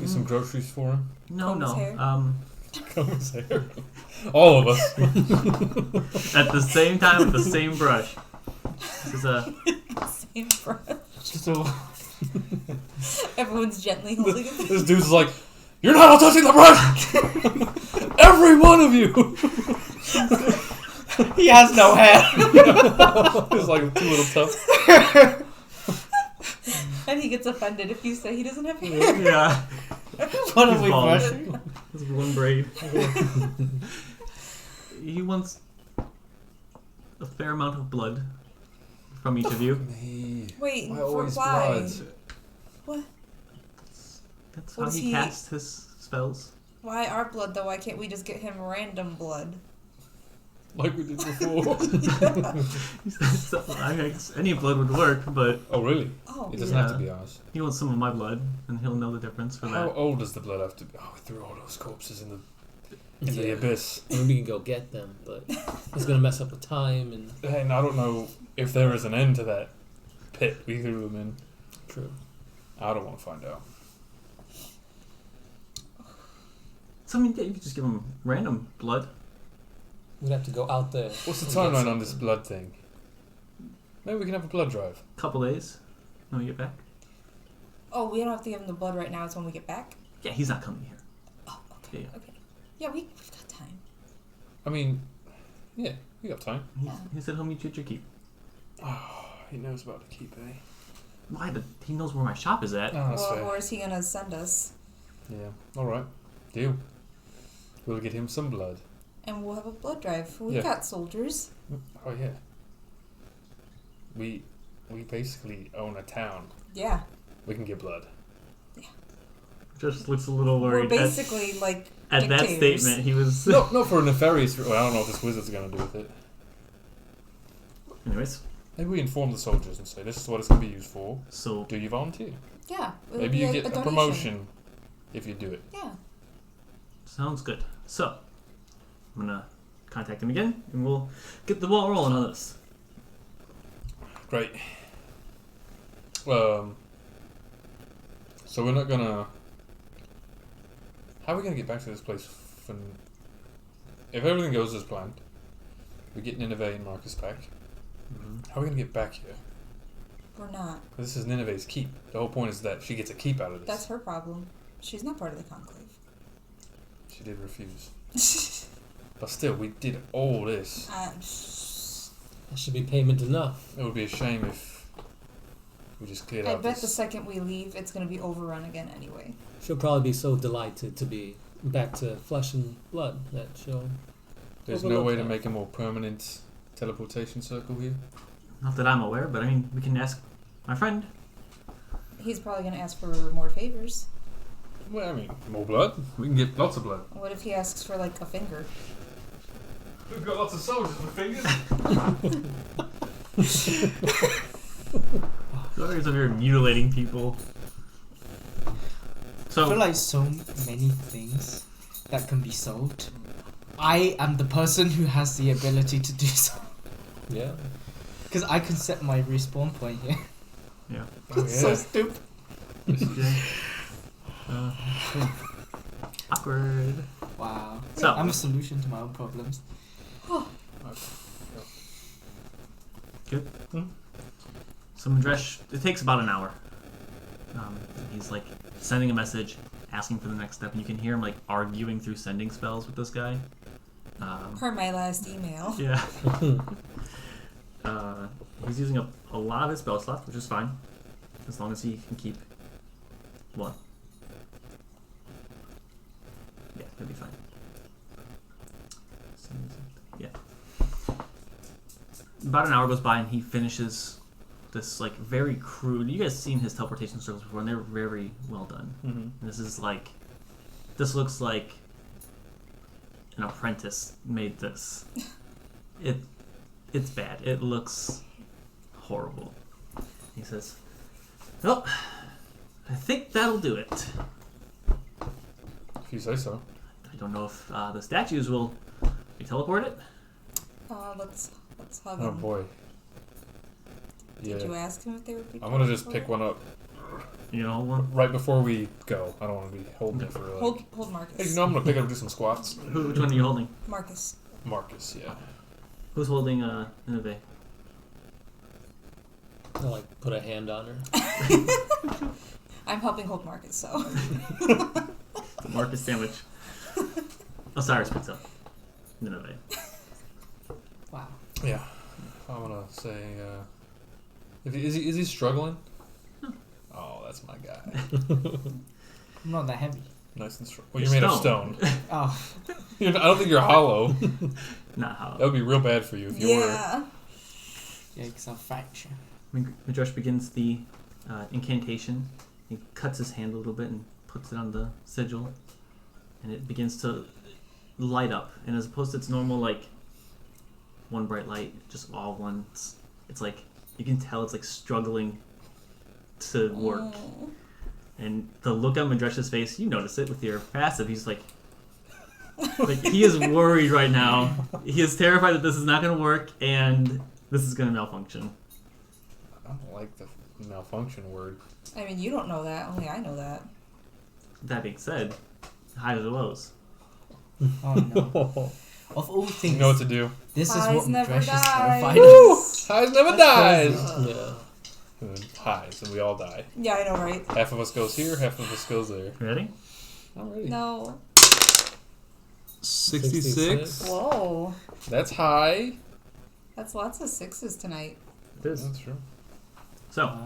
some groceries for him? no, Comb his no. hair? Comb his hair. All of us. At the same time with the same brush. This is a Same brush. So Everyone's gently holding it. this dude's like, "You're not all touching the brush! Every one of you!" He has no hair. It's like too little tough. And he gets offended if you say he doesn't have hair. yeah. What are He's we bald. brushing? This is one braid. He wants a fair amount of blood from each of you. Me. Wait, Why for always why? blood? What? That's What how is he he- casts his spells. Why our blood though? Why can't we just get him random blood? Like we did before. So, I guess any blood would work, but Oh, really? Oh, It doesn't have to be ours. he wants some of my blood, and he'll know the difference for How that. old does the blood have to be? Oh, we threw all those corpses in the Yeah. abyss. I mean, we can go get them, but it's gonna mess up the time and... And I don't know if there is an end to that pit we threw them in. True. I don't want to find out. So, I mean, yeah, you could just give him random blood. We'd have to go out there. What's the and get timeline on this something. blood thing? Maybe we can have a blood drive. Couple days when we get back. Oh, we don't have to give him the blood right now. It's when we get back. Yeah, he's not coming here. Oh, okay. Yeah. Okay. Yeah, we've got time. I mean, yeah, we got time. He said he'll meet you at your keep. Oh, he knows about the keep, eh? Why? But he knows where my shop is at. Oh, that's Well, fair. where is he gonna send us? Yeah, alright. Deal. We'll get him some blood. And we'll have a blood drive. We Yeah. got soldiers. Oh, yeah. We basically own a town. Yeah. We can get blood. Just looks a little We're worried. basically like At that dictators. statement, he was. No, not for a nefarious... Well, I don't know what this wizard's going to do with it. Anyways, Maybe we inform the soldiers and say, this is what it's going to be used for. so Do you volunteer? Yeah. it would Maybe be you a get a donation. promotion if you do it. Yeah. sounds good. So I'm gonna contact him again, and we'll get the ball rolling on this. Great. So we're not gonna... How are we gonna get back to this place? If everything goes as planned, we get Nineveh and Marcus back. How are we gonna get back here? We're not. 'Cause this is Nineveh's keep. The whole point is that she gets a keep out of this. That's her problem. She's not part of the conclave. She did refuse. But still, we did all this. That should be payment enough. It would be a shame if we just cleared I out bet this... the second we leave, it's gonna be overrun again anyway. She'll probably be so delighted to be back to flesh and blood that she'll... There's no overlook way to that. make a more permanent teleportation circle here. Not that I'm aware, but I mean, we can ask my friend. He's probably gonna ask for more favors. Well, I mean, more blood. We can get lots of blood. What if he asks for like a finger? We've got lots of soldiers with fingers. Clerics over here mutilating people. I feel So, like so many things that can be solved. I am the person who has the ability to do so. Yeah. Because I can set my respawn point here. yeah. Oh, So yeah. stupid. Uh, awkward. Wow. So, I'm a solution to my own problems. so Madresh, it takes about an hour. He's like sending a message, asking for the next step, and you can hear him like arguing through sending spells with this guy. Per my last email. Yeah. He's using up a lot of his spell slots, which is fine, as long as he can keep one. Yeah, he'll be fine. Yeah. About an hour goes by, and he finishes this like very crude. You guys seen his teleportation circles before, and they're very well done. Mm-hmm. This looks like an apprentice made this. It's bad. It looks horrible. He says, "Well, I think that'll do it. If you say so. I don't know if the statues will be teleported." Let's hug Oh him. boy. Did you Yeah. ask him if they would be? I'm gonna just teleported? pick one up You know one. right before we go. I don't want to be holding it for like. Hold Marcus. Hey, you know I'm gonna pick up and do some squats. Which one are you holding? Marcus. Marcus, yeah. Who's holding Nineveh? I like put a hand on her. I'm helping hold Marcus, so. The Marcus sandwich. Osiris picks up Nineveh. Wow. Yeah. I'm gonna say. Is he struggling? Oh, that's my guy. I'm not that heavy. Nice and strong. Well, you're made of stone. Oh. I don't think you're hollow. Not how. That would be real bad for you if you were. Yeah. Yikes, I'll fracture. Madresh begins the incantation. He cuts his hand a little bit and puts it on the sigil, and it begins to light up. And as opposed to its normal like one bright light, just all ones, it's like you can tell it's like struggling to work. Mm. And the look on Madresh's face, you notice it with your passive. He's like he is worried right now. He is terrified that this is not going to work and this is going to malfunction. I don't like the malfunction word. I mean, you don't know that. Only I know that. That being said, highs or lows. Oh no. Of all things, You know what to do. this is Highs what never Madresh is die. terrified Woo! of. Highs never That's dies. Yeah. And then highs, and we all die. Yeah, I know, right? Half of us goes here, half of us goes there. Ready? Alrighty. No. 66. Whoa. That's high. That's lots of sixes tonight. It is. That's true. So,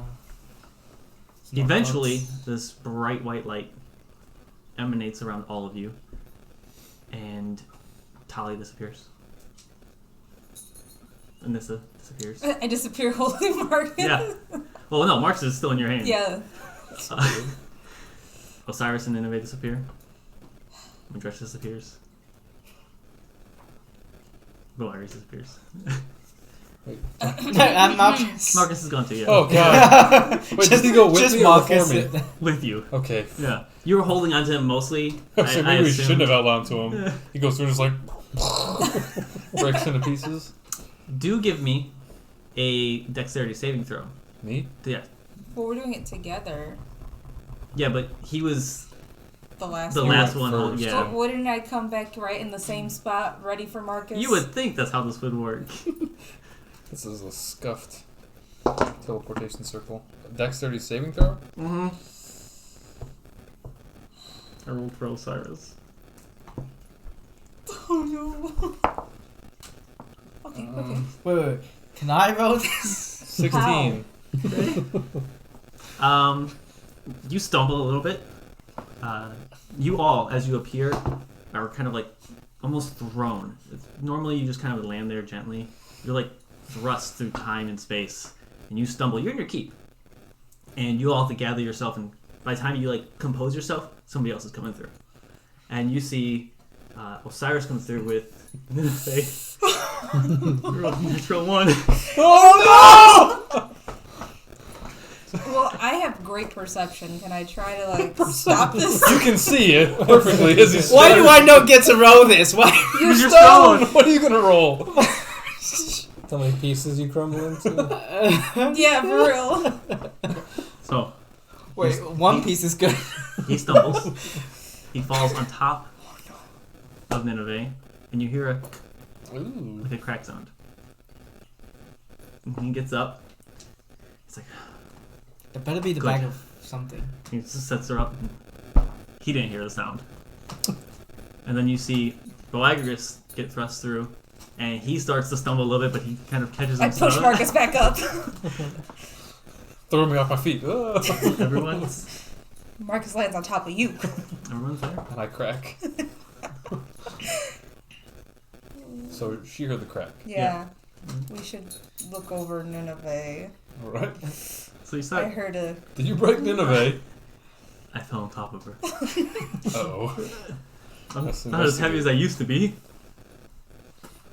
It's not eventually, bugs. this bright white light emanates around all of you, and Talia disappears. Anissa disappears. I disappear holding Marcus. Yeah. Well, no, Marcus is still in your hand. Yeah. Osiris and Nineveh disappear. Madresh disappears. Boaris disappears. I'm Marcus. Marcus is gone too, yeah. Oh god. Wait, did he go with just me or Marcus before me? With you. Okay. Yeah. You were holding onto him mostly. So I maybe we assumed. shouldn't have held on to him. Yeah. He goes through just like breaks into pieces. Do give me a dexterity saving throw. Me? Yeah. Well, we're doing it together. Yeah, but he was The last the one. last went one. first. Yeah. So wouldn't I come back right in the same spot, ready for Marcus? You would think that's how this would work. This is a scuffed teleportation circle. Dexterity saving throw? Mm-hmm. I rolled for Osiris. Oh no. Okay, okay. Wait. Can I roll this? 16. You stumble a little bit. You all, as you appear, are kind of like almost thrown. Normally, you just kind of land there gently. You're like thrust through time and space, and you stumble. You're in your keep, and you all have to gather yourself and by the time you like compose yourself, somebody else is coming through, and you see Osiris comes through with natural one. Oh no! Well, I have great perception. Can I try to like stop this? You can see it perfectly as he's Why do I not get to roll this? Why? You're stone? What are you gonna roll? How many pieces you crumble into? Yeah, for real. So Wait, one piece is good. he stumbles. He falls on top of Nineveh, and you hear Ooh. a crack sound. And he gets up. He's like, It better be the Good. bag of something. he just sets her up. He didn't hear the sound. And then you see Boagrius get thrust through, and he starts to stumble a little bit, but he kind of catches I himself. push Marcus back up. Throw me off my feet. Everyone's Marcus lands on top of you. there. And I crack. So she heard the crack. Yeah. We should look over Nineveh. Alright. So you I start. heard a. Did you break Nineveh? I fell on top of her. Uh-oh. I'm That's not as heavy as I used to be.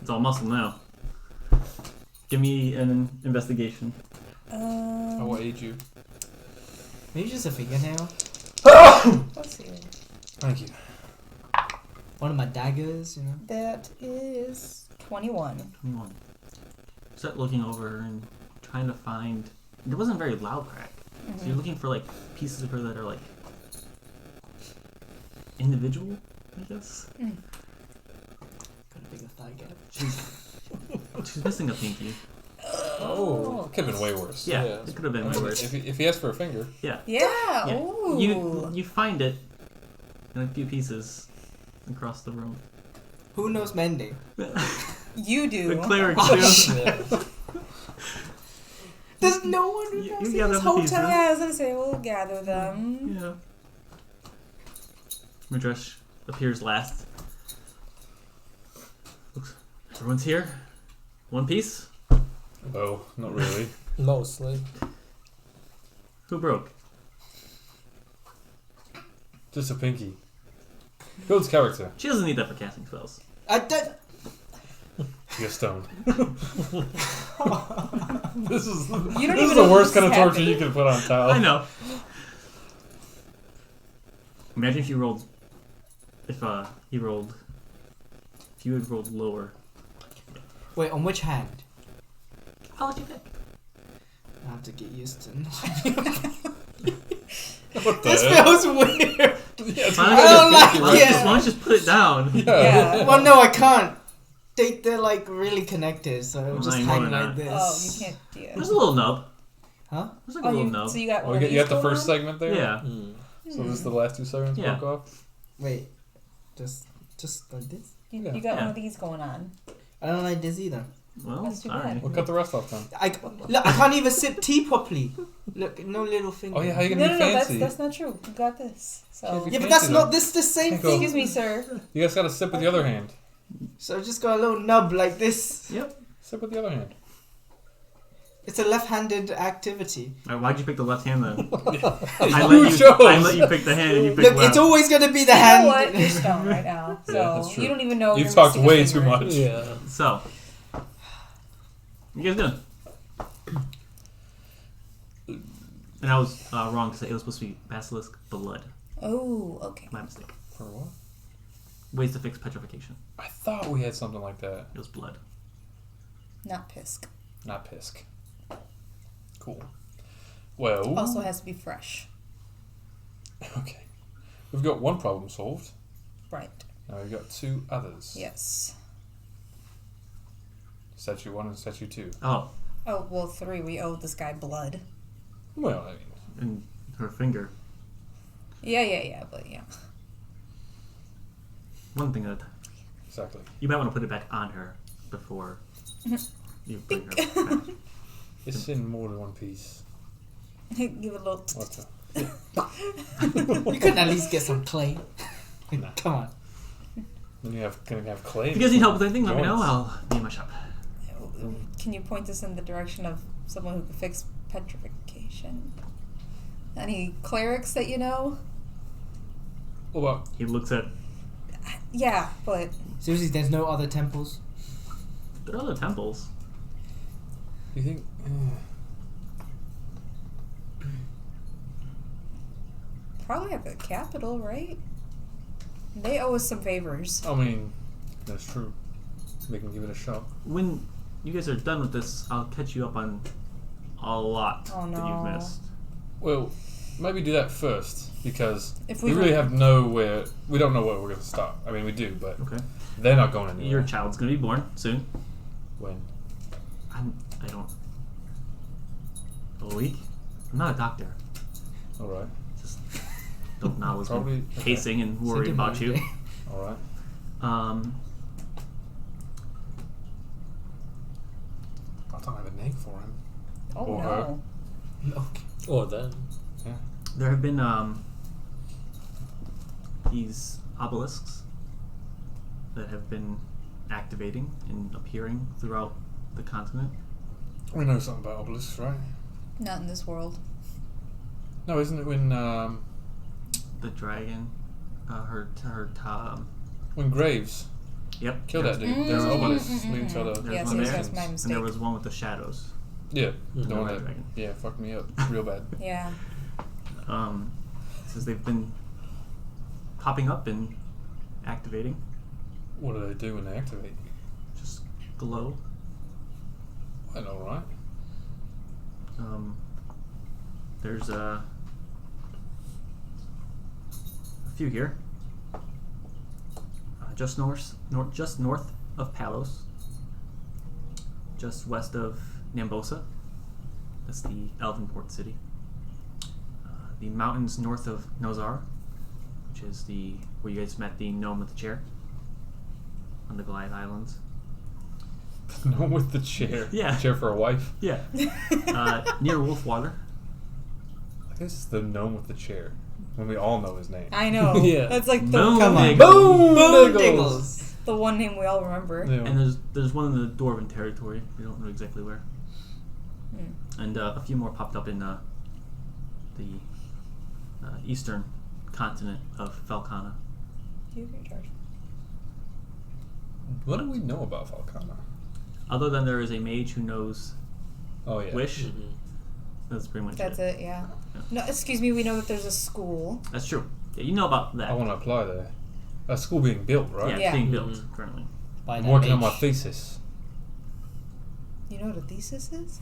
It's all muscle now. Give me an investigation. I will aid you. Maybe just a fingernail. Let's see. Thank you. One of my daggers, you know. That is 21. Come on. Start looking over her and trying to find. It wasn't a very loud crack. So you're looking for like pieces of her that are like individual, I guess. Got a bigger thigh gap. She's missing a pinky. Oh. Could have been way worse. Yeah, Yeah. it could have been way worse. If he asked for a finger. Yeah. Yeah. Yeah. Ooh. You find it in a few pieces across the room. Who knows mending? You do. The clerics do. Yeah. There's no one who You- knows you this gather the whole pieces. time. Yeah, I was gonna say we'll gather them. Yeah. Madresh appears last. Looks, everyone's here. One piece. Oh, not really. Mostly. Who broke? Just a pinky. Builds character. She doesn't need that for casting spells. I don't. You're stoned. This is You don't this even is know the worst this kind of is torture happening. you could put on Tal. I know. Imagine if you rolled. If you had rolled lower. Wait, on which hand? I'll let you pick. I have to get used to. What the This hell? feels weird. Yeah, it's Why I don't don't you like just- it. why don't you just put it down? Yeah. Well, no, I can't. They're like really connected, so it'll Well, just I know hang they're like not. this. Oh, you can't. Yeah. There's a little nub. Huh? There's like a little nub. So you got Oh, one of you these got the going first on? segment there? Yeah. Mm. So this is the last two segments Yeah. broke off? Wait, just like this? You Yeah. got Yeah. one of these going on. I don't like this either. Well, That's too sorry. bad. We'll cut the rest off then. Look, I can't even sip tea properly. Look, no little finger. Oh yeah, how you No, gonna no, be no, fancy? that's not true. You got this. So, Can't be Yeah, but fancy, that's not though. this the same Can't go- thing. excuse me, sir. You guys gotta sip with the other hand. So I just got a little nub like this. Yep. Sip with the other hand. It's a left-handed activity. Alright, why'd you pick the left hand then? You chose. I let you pick the hand and you pick Look, left. it's always gonna be the You hand. know what? You're stoned right now. So that's true. you don't even know. You've you're talked missing a way too finger. much. Yeah. So, you guys doing? And I was wrong to say it was supposed to be basilisk blood. Oh, okay. My mistake. For what? Ways to fix petrification. I thought we had something like that. It was blood. Not pisk. Not pisk. Cool. Well. Also has to be fresh. Okay. We've got one problem solved. Right. Now we've got two others. Yes. Statue 1 and Statue 2. Oh, Oh, well, 3. We owe this guy blood. Well, I mean, and her finger. Yeah, but yeah. One thing that exactly. you might want to put it back on her before you bring her back. It's in more than one piece. Give it a little. What the? You couldn't at least get some clay. Nah. Come on. Then you have gonna have clay. If you guys need help with anything, let me know. Joints. I'll be in my shop. Can you point us in the direction of someone who can fix petrification? Any clerics that you know? What about? He looks at. Yeah, but Seriously, there's no other temples? There are other temples. You think? probably at the capital, right? They owe us some favors. I mean, that's true. We can give it a shot. When you guys are done with this, I'll catch you up on a lot Oh, that you've no. missed. Well, maybe do that first because If we we really have nowhere. We don't know where we're going to stop. I mean, we do, but Okay. they're not going anywhere. Your child's gonna be born soon. When? I don't. A week? I'm not a doctor. All right. Just don't know. I was Probably. pacing and worried Second about you. birthday. All right. I don't have a name for him. Oh Or no. her. Okay. Or then. There have been these obelisks that have been activating and appearing throughout the continent. We know something about obelisks, right? Not in this world. No, isn't it when The dragon, when Graves yep, killed that dude? Mm, There's mm, obelisks mm, mm, leading mm. to other There's Yes, one yes, there. that's my and mistake. there was one with the shadows. Yeah, Mhm. the one Red that dragon. fucked me up real bad. Yeah. Says they've been popping up and activating. What do they do when they activate? Just glow. I know, right? There's a few here. Just north of Palos. Just west of Nambosa. That's the Elven port city. The mountains north of Nozar, which is where you guys met the gnome with the chair on the Goliath Islands. The one with the chair. Yeah. Chair for a wife. Yeah. Near Wolfwater. I guess it's the gnome with the chair. When we all know his name. I know. Yeah. That's like the Boom Come on. Diggles. Boom Diggles. Diggles. the one name we all remember. Yeah. And there's one in the Dwarven territory. We don't know exactly where. Hmm. And a few more popped up in the eastern continent of Falcana. You can charge. What do we know about Falcana? Other than there is a mage who knows Oh yeah. Wish, Mhm. that's pretty much That's it. it, yeah. Yeah. No, excuse me, we know that there's a school. That's true. Yeah, you know about that. I want to apply there. A school being built, Yeah, right? it's Yeah. being built Mhm. currently. By I'm that working on my mage. thesis. You know what a thesis is?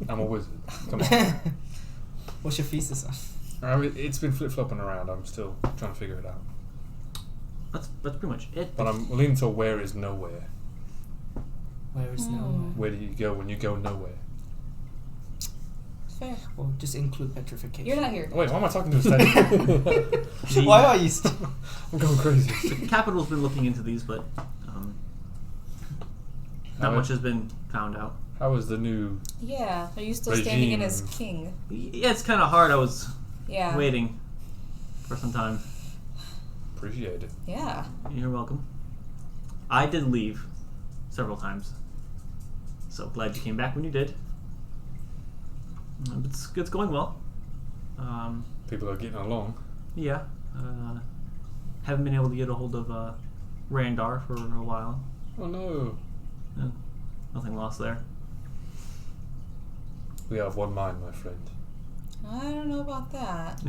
I'm a wizard. Come on. What's your thesis on? I mean, it's been flip flopping around. I'm still trying to figure it out. That's pretty much it. But I'm leaning to where is nowhere. Where is Hmm. nowhere? Where do you go when you go nowhere? Fair. Well, just include petrification. You're not here. Wait, why am I talking to a statue? The- Why are you still? I'm going crazy. The capital's been looking into these, but not How much is- has been found out. How is the new? Yeah. Are you still standing in as Regime. king? Yeah, it's kind of hard. I was Yeah. waiting for some time. Appreciate it. Yeah. You're welcome. I did leave several times, so glad you came back when you did. It's going well. People are getting along. Yeah. Haven't been able to get a hold of Randar for a while. Oh no. Nothing lost there. We have one mind, my friend. I don't know about that.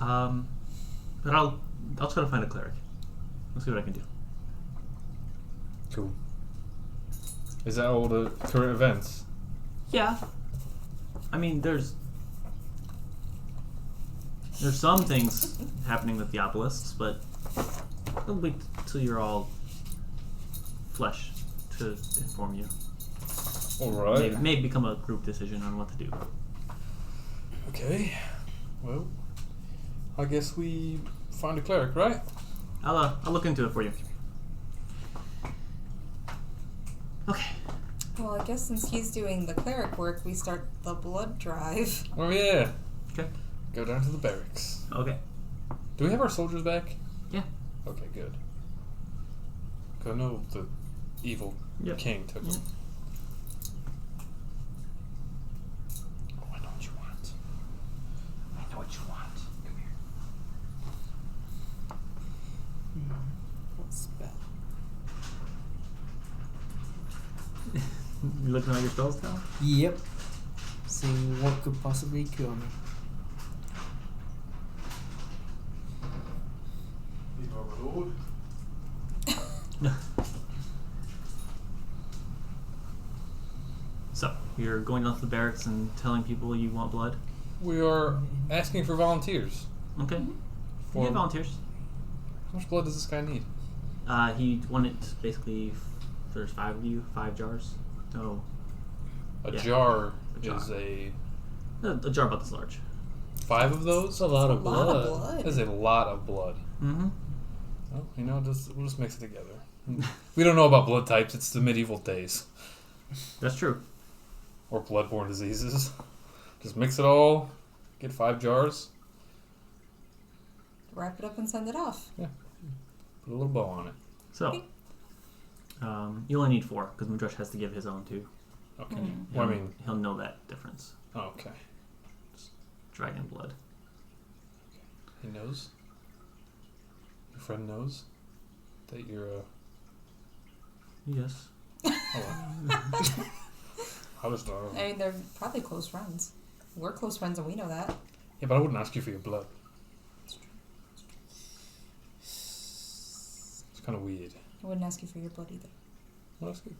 But I'll try to find a cleric. Let's see what I can do. Cool. Is that all the current events? Yeah. I mean, there's some things happening with the obelisks, but I'll wait till you're all flesh to inform you. Alright. May become a group decision on what to do. Okay. Well, I guess we find a cleric, right? I'll look into it for you. Okay. Well, I guess since he's doing the cleric work, we start the blood drive. Oh yeah. Okay. Go down to the barracks. Okay. Do we have our soldiers back? Yeah. Okay, good. 'Cause I know the evil Yep. king took them. You looking at your spells now? Yep. Seeing what could possibly cure me. So, you're going off the barracks and telling people you want blood? We are asking for volunteers. Okay. You For get volunteers. how much blood does this guy need? He wanted basically, there's 5 of you, 5 jars. Oh, A Yeah. jar A jar. is a a jar about this large. 5 of That's those. a lot of A lot of blood. blood. That's a lot of blood. Mm-hmm. Well, we'll just mix it together. We don't know about blood types. It's the medieval days. That's true. Or bloodborne diseases. Just mix it all. Get 5 jars. Wrap it up and send it off. Put a little bow on it. So, you only need 4 because Madrush has to give his own too. Okay. Mm. Well, I mean, He'll know that difference. oh, okay. Dragon blood. He knows. Your friend knows that you're a. Yes. Oh, well. I just don't know. I mean, they're probably close friends. We're close friends and we know that. Yeah, but I wouldn't ask you for your blood. It's kind of weird. I wouldn't ask you for your blood either. Well, that's good.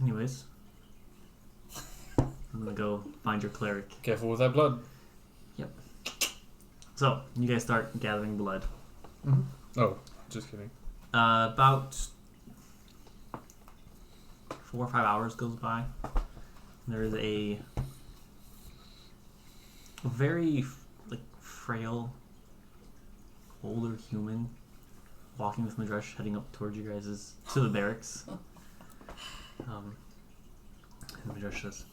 Anyways, I'm gonna go find your cleric. Careful with that blood. So, you guys start gathering blood. Oh, just kidding. About 4 or 5 hours goes by. There's a very frail, older human walking with Madrush heading up towards you guys to the barracks. And Madrush says,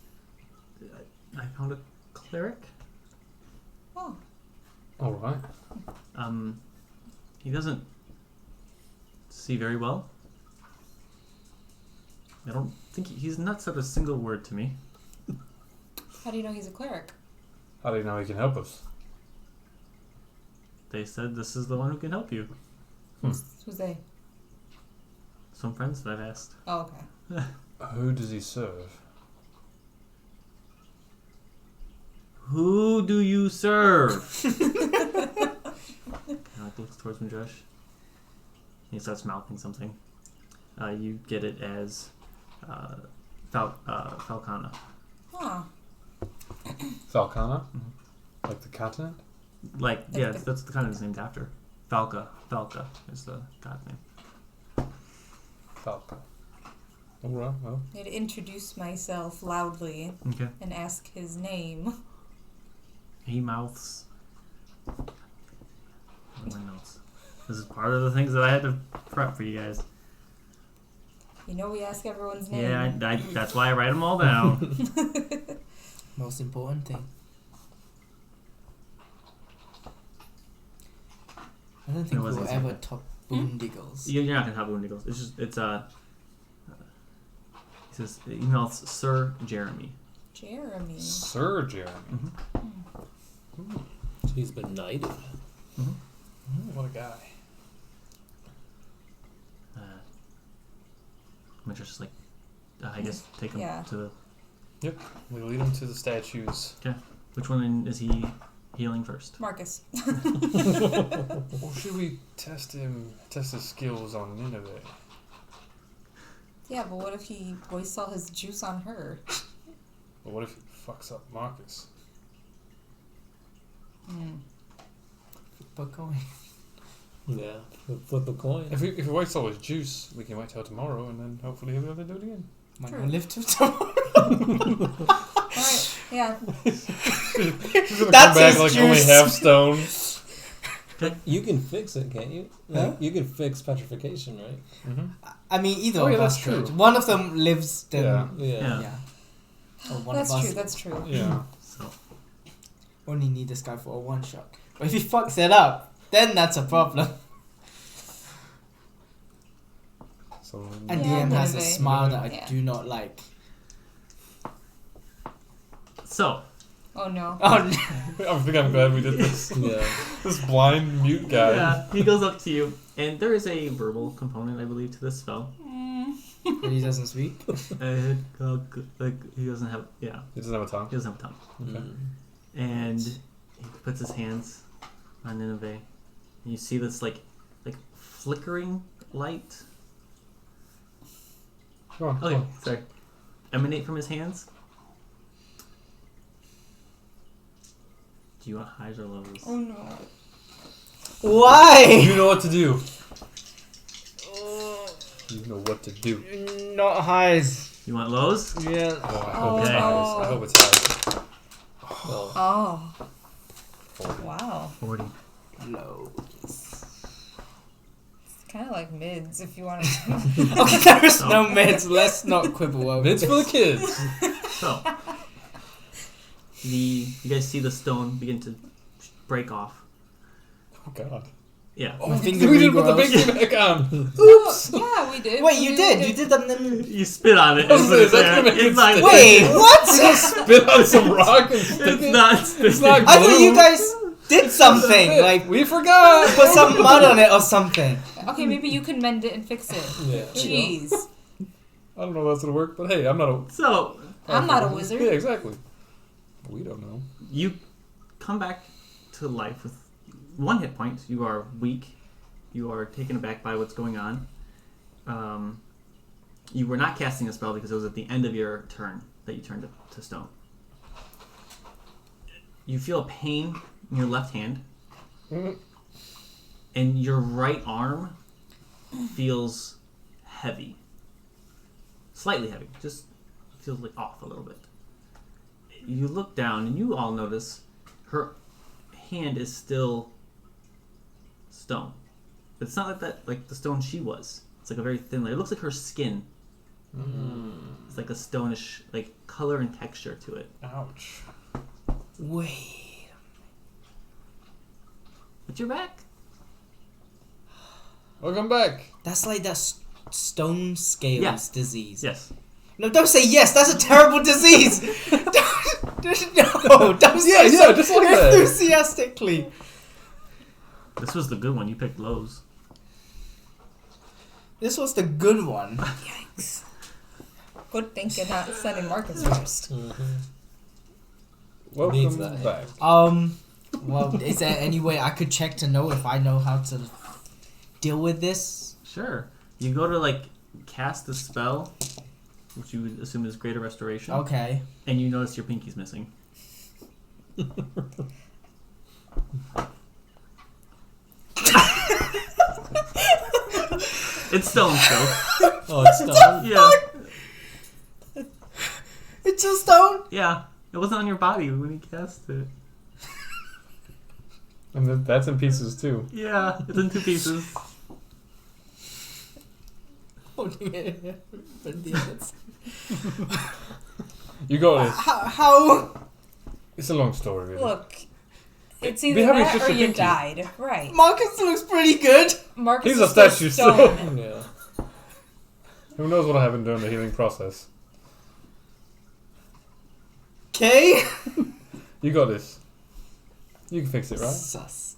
I found a cleric. Oh, All right. He doesn't see very well. I don't think he's not said a single word to me. how do you know he's a cleric? How do you know he can help us? They said this is the one who can help you. Who's they? Some friends that I've asked. Oh, okay. Who does he serve? Who do you serve? Looks towards Madrush. He starts mouthing something. You get it as Falcana. Huh. Falcana? Mhm. Like the continent? Like, yeah, that's the kind of named after. Falca is the god name. Falca. All right, well. I'd introduce myself loudly Okay. and ask his name. He mouths. My notes. This is part of the things that I had to prep for you guys. You know we ask everyone's name. Yeah, that's why I write them all down. Most important thing. I don't think It was we'll easy. ever top Boondiggles. You're not gonna have Wendigos. It's just he says he mouths Sir Jeremy. Jeremy. Sir Jeremy. He's been knighted. What a guy. I'm just I guess take him Yeah. to the. We lead him to the statues. Which one is he healing first? Marcus. Or should we test his skills on Nineveh? Yeah, but what if he wastes all his juice on her? But what if he fucks up Marcus? But going. Yeah, flip a coin. If he wastes all his juice, we can wait till tomorrow and then hopefully he'll be able to do it again. Might True. not live till tomorrow. Alright, yeah. He's gonna That's come back his like only juice. half stone. You can fix it, can't you? Huh? You can fix petrification, right? Mm-hmm. I mean, either Oh, yeah, of us that's true. could. One of them lives, then. Yeah. Yeah. Yeah. Or one That's of us true, that's true. Yeah. So only need this guy for a one shot. But if he fucks it up, then that's a problem. So And Yeah, DM has a Nineveh. smile that I Yeah. do not like. So, Oh no. Oh, I think I'm glad we did this. Yeah. This blind mute guy. yeah, he goes up to you, and there is a verbal component, I believe, to this spell. But he doesn't speak. Like he doesn't have. Yeah, He doesn't have a tongue. he doesn't have a tongue. Okay. And he puts his hands on Nineveh. And you see this like flickering light. Go on. Okay, sorry. Emanate from his hands. Do you want highs or lows? Oh no. Why? You know what to do. You know what to do. Not highs. You want lows? Yeah. Oh, I hope it's Okay. high. I hope it's high. Well, Oh. Wow. 40. Low. Kind of like mids if you want to. Okay, there's no mids. Let's not quibble over it's this. for the kids. So, you guys see the stone begin to break off. Oh god. Yeah. My finger We didn't put the regrows. pinky back on. Oops. Yeah, we did. Wait, you We did. really You did that. You spit on it. I was gonna say, that's gonna make it not. stick. Wait, what? Spit on some rock and stick It's it. not. It's not I thought glue. you guys did something. Like we forgot. put some mud on it or something. Okay, maybe you can mend it and fix it. Yeah. Jeez. I don't know if that's gonna work, but hey, I'm not a. So I'm not a wizard. Yeah, exactly. We don't know. you come back to life with 1 hit point. You are weak. You are taken aback by what's going on. You were not casting a spell because it was at the end of your turn that you turned to stone. You feel pain in your left hand, and your right arm feels heavy. Slightly heavy. Just feels like off a little bit. You look down, and you all notice her hand is still stone. It's not like that, like the stone she was. It's like a very thin layer. It looks like her skin. It's like a stonish, like color and texture to it. Ouch. Wait. But you're back. Welcome back. That's like that stone scales Yeah. disease. Yes. No, don't say yes. That's a terrible disease. No, don't say Yeah, so just like that. enthusiastically. This was the good one. You picked lows. This was the good one. Yikes. Good thing you're not sending Marcus first. Needs Welcome that. back. Well, is there any way I could check to know if I know how to deal with this? Sure. You go to like cast a spell, which you would assume is Greater Restoration, Okay. and you notice your pinky's missing. It's stone still. Oh, it's done. Yeah. It's a stone. Yeah. It wasn't on your body when you cast it. And that's in pieces too. Yeah. It's in 2 pieces. Holding it. You got this. How? It's a long story, really. Look, it's Be either happy it's that just or a you pinky. died. Right. Marcus looks pretty good. Marcus He's a is still statue stone. still. Yeah. Who knows what happened during the healing process? Okay. You got this. You can fix it, right? Sus.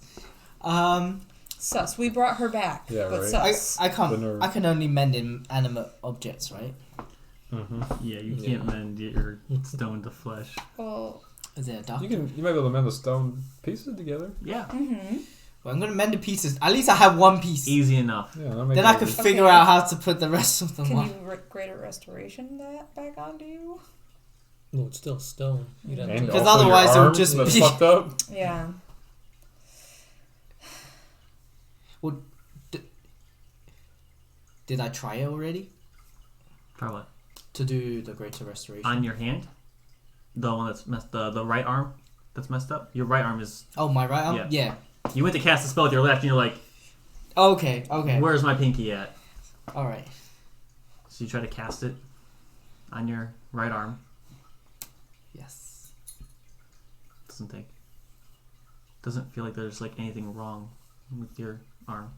Sus. We brought her back. Yeah, but right. sus. I The can't. nerve. I can only mend inanimate objects, right? Mm-hmm. Yeah, you Yeah. can't mend your stone to flesh. Well, Is there a doctor? You might be able to mend the stone pieces together. Yeah. Well, I'm gonna mend the pieces. At least I have one piece. Easy enough. Yeah, that makes Then I could Okay. figure out how to put the rest of them can on. you greater restoration that back onto you? No, it's still stone. You'd have And to. Because also your otherwise it would arms just that's be- fucked up. Yeah. Did I try it already? Try what? To do the greater restoration. On your hand? The one that's messed the right arm that's messed up? Your right arm is Oh, my right arm? Yeah. Yeah. you went to cast a spell with your left and you're like, Okay, okay. where's my pinky at? Alright. So you try to cast it on your right arm. Yes. Doesn't take. Doesn't feel like there's like anything wrong with your arm.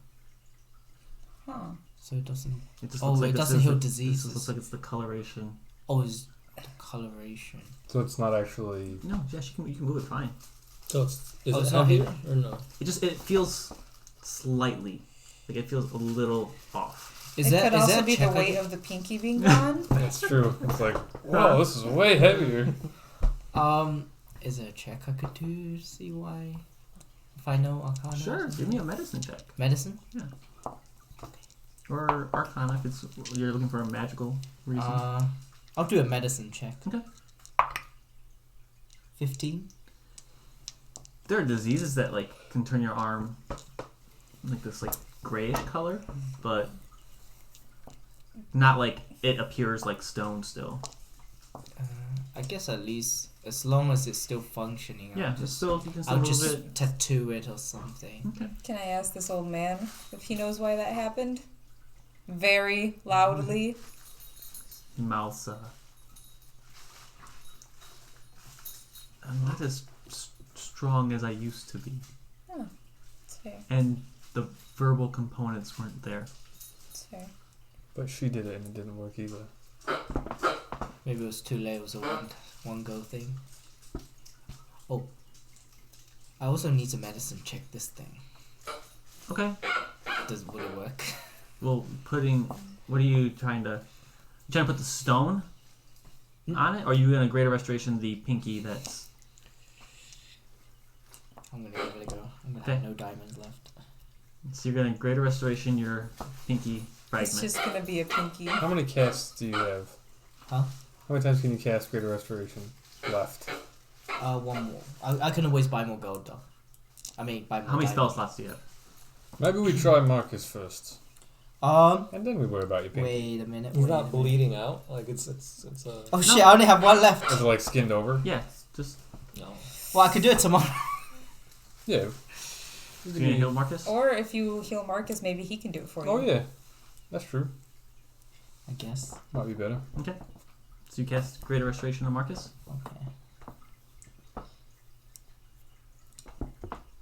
Huh. So it doesn't. It just Oh, looks like it this doesn't is heal the- diseases. This looks like it's the coloration. Oh, it's the coloration. So it's not actually. No, yes, you can move it fine. So it's, is Oh, it it's not heavier or no? It feels slightly like it feels a little off. Is it that could is also that be the check I weight can- of the pinky being gone. That's true. It's like, whoa, this is way heavier. Is there a check I could do to see why? If I know Arcana. or Sure, something? give me a medicine check. Medicine. Or Arcana if you're looking for a magical reason. I'll do a medicine check. Okay. 15. There are diseases that like can turn your arm like this like grayish color, but not like it appears like stone still. I guess at least as long as it's still functioning. Yeah, I'll just still you can still I'll move just it. tattoo it or something. Okay. Can I ask this old man if he knows why that happened? Very loudly. Mouths. I'm not as strong as I used to be, It's fair. and the verbal components weren't there. It's fair. But she did it and it didn't work either. Maybe it was too late. It was a one go thing. Oh, I also need to medicine check this thing. Okay. Will it work? Well, what are you trying to? You trying to put the stone on it, or are you gonna greater restoration the pinky that's? I'm gonna give it a go. I'm gonna Okay. have no diamonds left. So you're gonna greater restoration your pinky fragment. It's just gonna be a pinky. How many casts do you have? Huh? How many times can you cast Greater Restoration left? One more. I can always buy more gold though. I mean, buy more. How many spell diamonds. slots do you have? Maybe we try Marcus first, Um. and then we worry about your pinky. Wait a minute. He's wait a not minute. bleeding out. Like it's a Oh shit! I only have one left. Is it like skinned over? Yeah, just no. Well, I could do it tomorrow. Yeah. you gonna heal Marcus. Or if you heal Marcus, maybe he can do it for you. Oh yeah, that's true. I guess. Might be better. Okay. So you cast greater restoration on Marcus. Okay.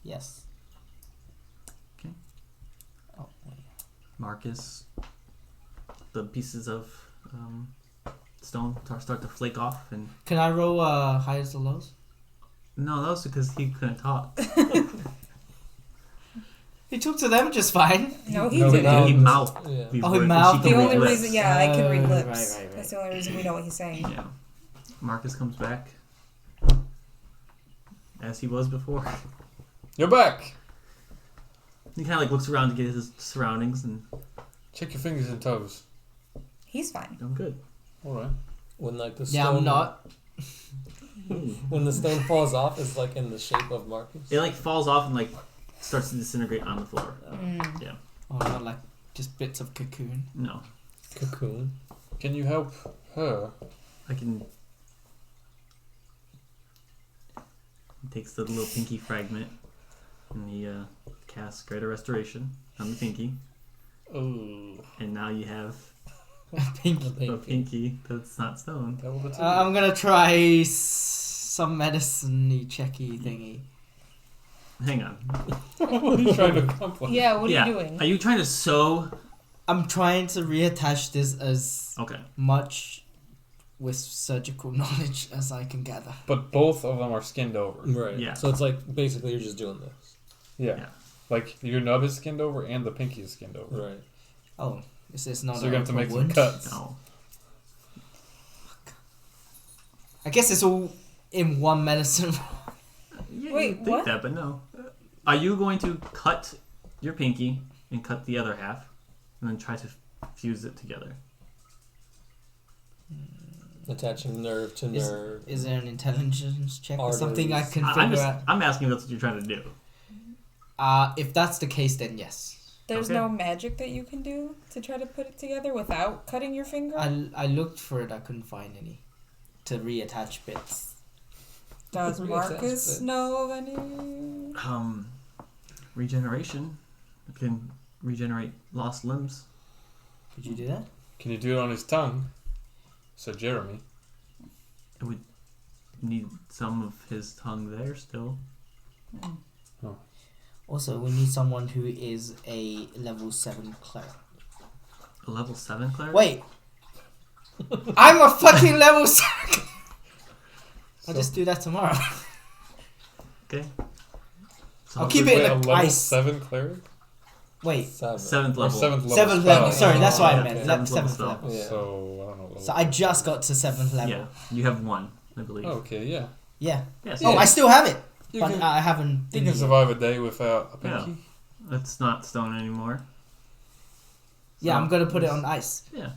Yes. Okay. Oh wait. Marcus, the pieces of stone start to flake off, and Can I roll highest or lows? no, that was because he couldn't talk. He talked to them just fine. No, he No, he didn't. He mouthed Yeah. these Oh, he words, and mouthed she The can only read reason, lips. yeah, I can read Oh, lips. right. That's the only reason we know what he's saying. Yeah. Marcus comes back as he was before. You're back. He kind of like looks around to get his surroundings, and Check your fingers and toes. He's fine. I'm good. All right. When like the Yeah, stone, I'm not. When the stone falls off, it's like in the shape of Marcus. It like falls off and like starts to disintegrate on the floor. Mm. Oh, not like just bits of cocoon. No, Cocoon. Can you help her? I can. He takes the little pinky fragment and he casts greater restoration on the pinky, Oh, and now you have Pink. a pinky that's not stone. double the two. I'm gonna try some medicine-y checky thingy. Hang on. What are you trying to accomplish? Yeah, what are yeah. you doing? Are you trying to sew? I'm trying to reattach this as Okay. much with surgical knowledge as I can gather. But both of them are skinned over. Right. Yeah. So it's like basically you're just doing this. Yeah. Yeah. Like your nub is skinned over and the pinky is skinned over. Right. Oh, this is not So you're gonna have to a make some wound? cuts. No. I guess it's all in one medicine. Yeah, Wait, you think what? that, but no. Are you going to cut your pinky and cut the other half, and then try to fuse it together? Attaching nerve to nerve. Is there an intelligence check or something I Arteries. can I'm figure out? I'm asking if that's what you're trying to do. If that's the case, then yes. There's Okay. no magic that you can do to try to put it together without cutting your finger? I looked for it. I couldn't find any to reattach bits. Does Reattach Marcus bits. know of any? Regeneration. It can regenerate lost limbs. Could you do that? Can you do it on his tongue? So Jeremy. It would need some of his tongue there still. Also, we need someone who is a level 7 cleric. A level 7 cleric? Wait! I'm a fucking level 7! I'll just do that tomorrow. Okay. So I'll keep it in a the level ice. 7 cleric? Wait, Seventh Or level. seventh level. seventh spell. level. Sorry, that's what I Yeah, meant. seventh Seventh level level. Yeah. So I don't know. So I just got to 7th level. Yeah, you have one, I believe. Oh, okay, yeah. Yeah. Yes. Oh, I still have it, You but can, I haven't. you thingy can yet. survive a day without a Yeah. pinky. It's not stone anymore. Yeah, So, I'm gonna put it on ice. Yeah.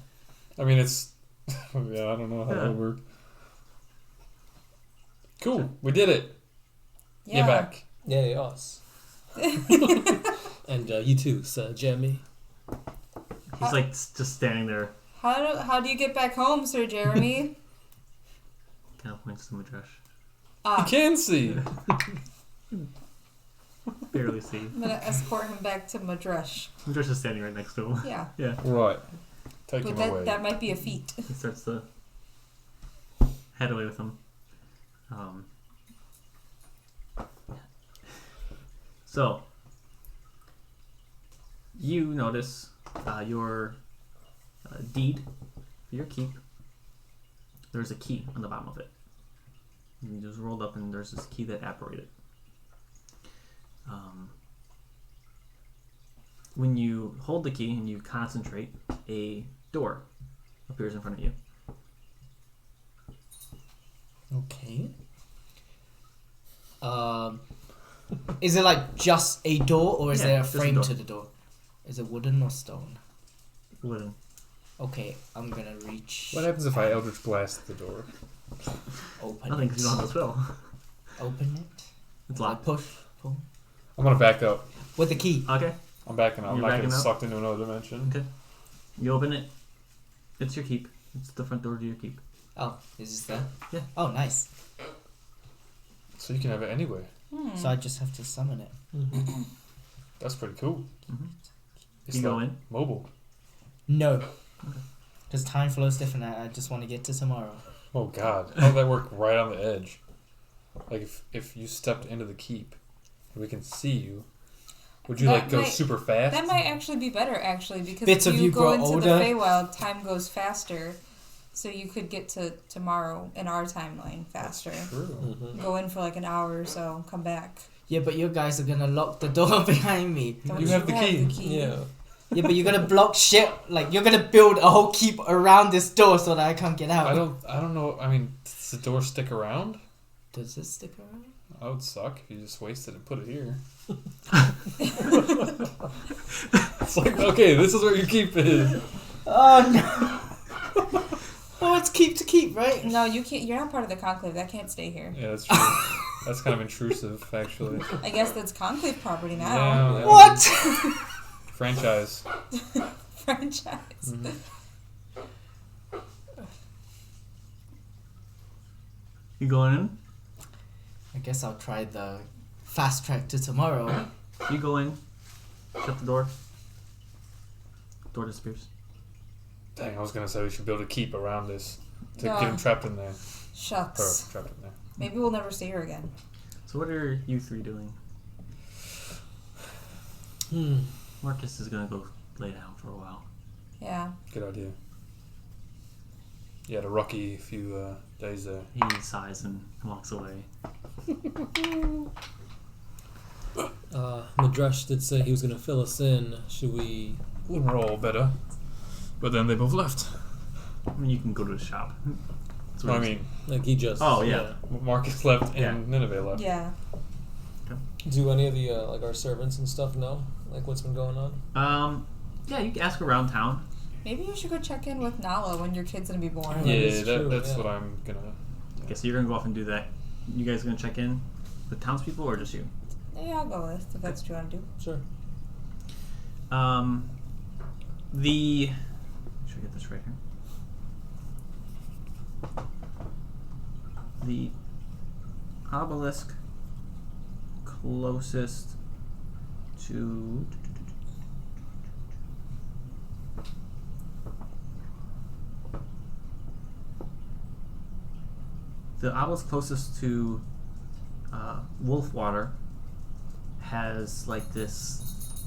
I mean, it's. Yeah, I don't know how Yeah. that would work. Cool, we did it. Yeah. You're back. Yay, us. And you too, Sir Jeremy. He's like just standing there, How do you get back home, Sir Jeremy? kind of points to Madresh. You Ah, can see. Barely see. I'm gonna escort him back to Madresh. Madresh is standing right next to him. Yeah, Yeah. Right. Take but him away. that might be a feat. He starts to head away with him. So, you notice your deed for your keep. There's a key on the bottom of it. You just rolled up and there's this key that apparated. When you hold the key and you concentrate, a door appears in front of you. Okay. Is it like just a door, or is Yeah, there a just a frame door. to the door? Is it wooden or stone? Wooden. Okay, I'm gonna reach. What happens if I Eldritch Blast the door? Open Nothing it. because you don't have a spell. Open it. It's Like locked. push, pull. I'm gonna back up. With the key. Okay. I'm backing up. I'm You're not getting backing up? sucked into another dimension. Okay. You open it. It's your keep. It's the front door to your keep. Oh, is this there? Yeah. Oh, nice. So you can have it anywhere. So I just have to summon it. Mm-hmm. That's pretty cool. Mm-hmm. It's You go like in. mobile. No. Okay. Because time flows different. I just want to get to tomorrow. Oh god. How would that work right on the edge? Like if you stepped into the keep and we can see you, would you That like go might- super fast? That might actually be better, because Bits if of you you go grow into older. the Feywild, time goes faster. So you could get to tomorrow in our timeline faster. True. Mm-hmm. Go in for like an hour or so, come back. Yeah, but you guys are gonna lock the door behind me. Don't You have the key. Yeah. Yeah, but you're gonna block shit. Like you're gonna build a whole keep around this door so that I can't get out. I don't know. I mean, does the door stick around? Does it stick around? That would suck if you just wasted it and put it here. It's like, okay, this is where your keep is. Oh no. Oh, it's keep to keep, right? No, you can't. You're not part of the conclave. That can't stay here. Yeah, that's true. That's kind of intrusive, actually. I guess that's conclave property now. Yeah, What? Franchise. Franchise. Mhm. You going in? I guess I'll try the fast track to tomorrow. You go in. Shut the door. Door disappears. Dang, I was gonna say we should build a keep around this to Yeah. get him trapped in there. Shucks. Or trapped in there. Maybe we'll never see her again. So what are you three doing? Marcus is gonna go lay down for a while. Yeah. Good idea. You had a rocky few days there. He sighs and walks away. Madresh did say he was gonna fill us in. Should we? Wouldn't roll better. But then they both left. I mean, you can go to the shop. That's what I I'm mean, Like he just. Oh, yeah. Marcus left and Yeah. Nineveh left. Yeah. Do any of the like our servants and stuff know like what's been going on? Yeah, you can ask around town. Maybe you should go check in with Nala when your kid's gonna be born. Yeah. Yeah, That is true, that's yeah. what I'm gonna. Okay, so you're gonna go off and do that. You guys gonna check in with townspeople or just you? Yeah, I'll go with if that's what you want to do. Sure. The should I get this right here? The obelisk closest to Wolfwater has like this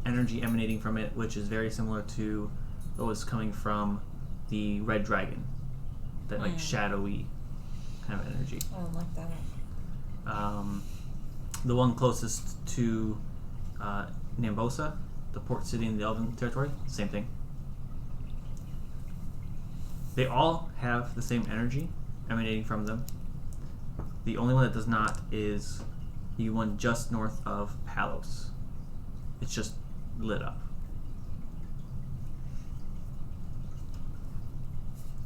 energy emanating from it, which is very similar to what was coming from the red dragon. That like shadowy kind of energy. I don't like that. The one closest to Nambosa, the port city in the Elven territory, same thing. They all have the same energy emanating from them. The only one that does not is the one just north of Palos. It's just lit up.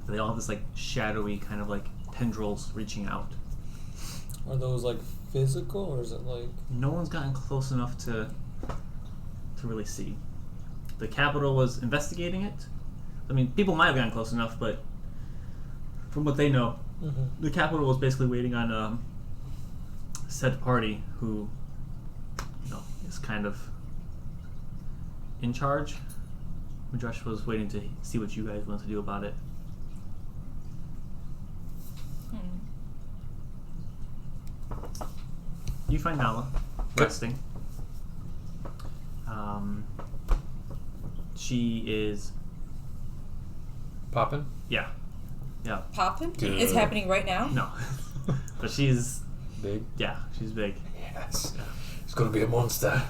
They all have this like shadowy kind of like tendrils reaching out. Are those like physical, or is it like? No one's gotten close enough to really see. The capital was investigating it. I mean, people might have gotten close enough, but from what they know, the capital was basically waiting on a said party who, is kind of in charge. Madresh was waiting to see what you guys want to do about it. You find Nala resting. She is Poppin'? Yeah. Poppin'? Good. It's happening right now? No. But she's Big? yeah, she's big. Yes. It's gonna be a monster.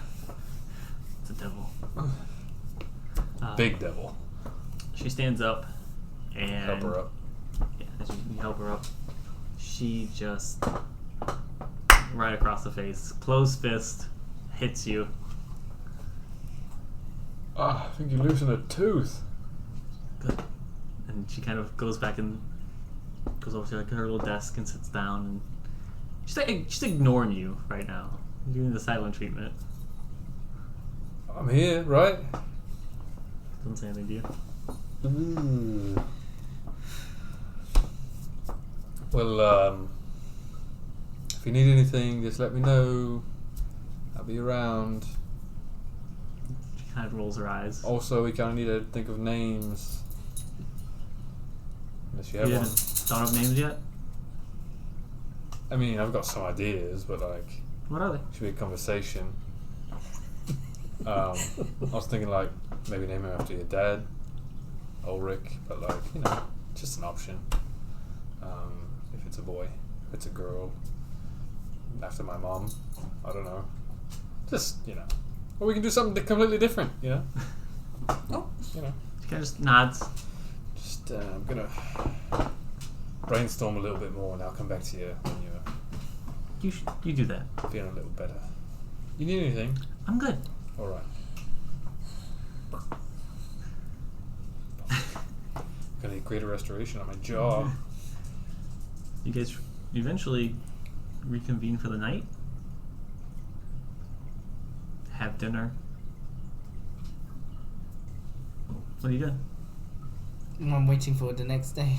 It's a devil. Big devil. She stands up and Help her up. Yeah, as you help her up, she just right across the face, closed fist, hits you. I think you're losing a tooth. Good. And she kind of goes back and goes over to like her little desk and sits down, and she's ignoring you right now. Giving the silent treatment. I'm here, right? Doesn't say anything to you. Ooh. Well, if you need anything, just let me know. I'll be around. She kind of rolls her eyes. Also, we kind of need to think of names. Unless you have You one. haven't thought of names yet? I mean, I've got some ideas, but like, What are they? should be a conversation. I was thinking like maybe name him after your dad, Ulrich, but like just an option. If it's a boy, if it's a girl, after my mom, I don't know. Just or we can do something completely different. Oh. She kind of just nods. Just I'm gonna brainstorm a little bit more, and I'll come back to you when you're You do that. feeling a little better. You need anything? I'm good. All right. Gonna need greater restoration on my jaw. You guys eventually reconvene for the night. Have dinner. What are you doing? I'm waiting for the next day.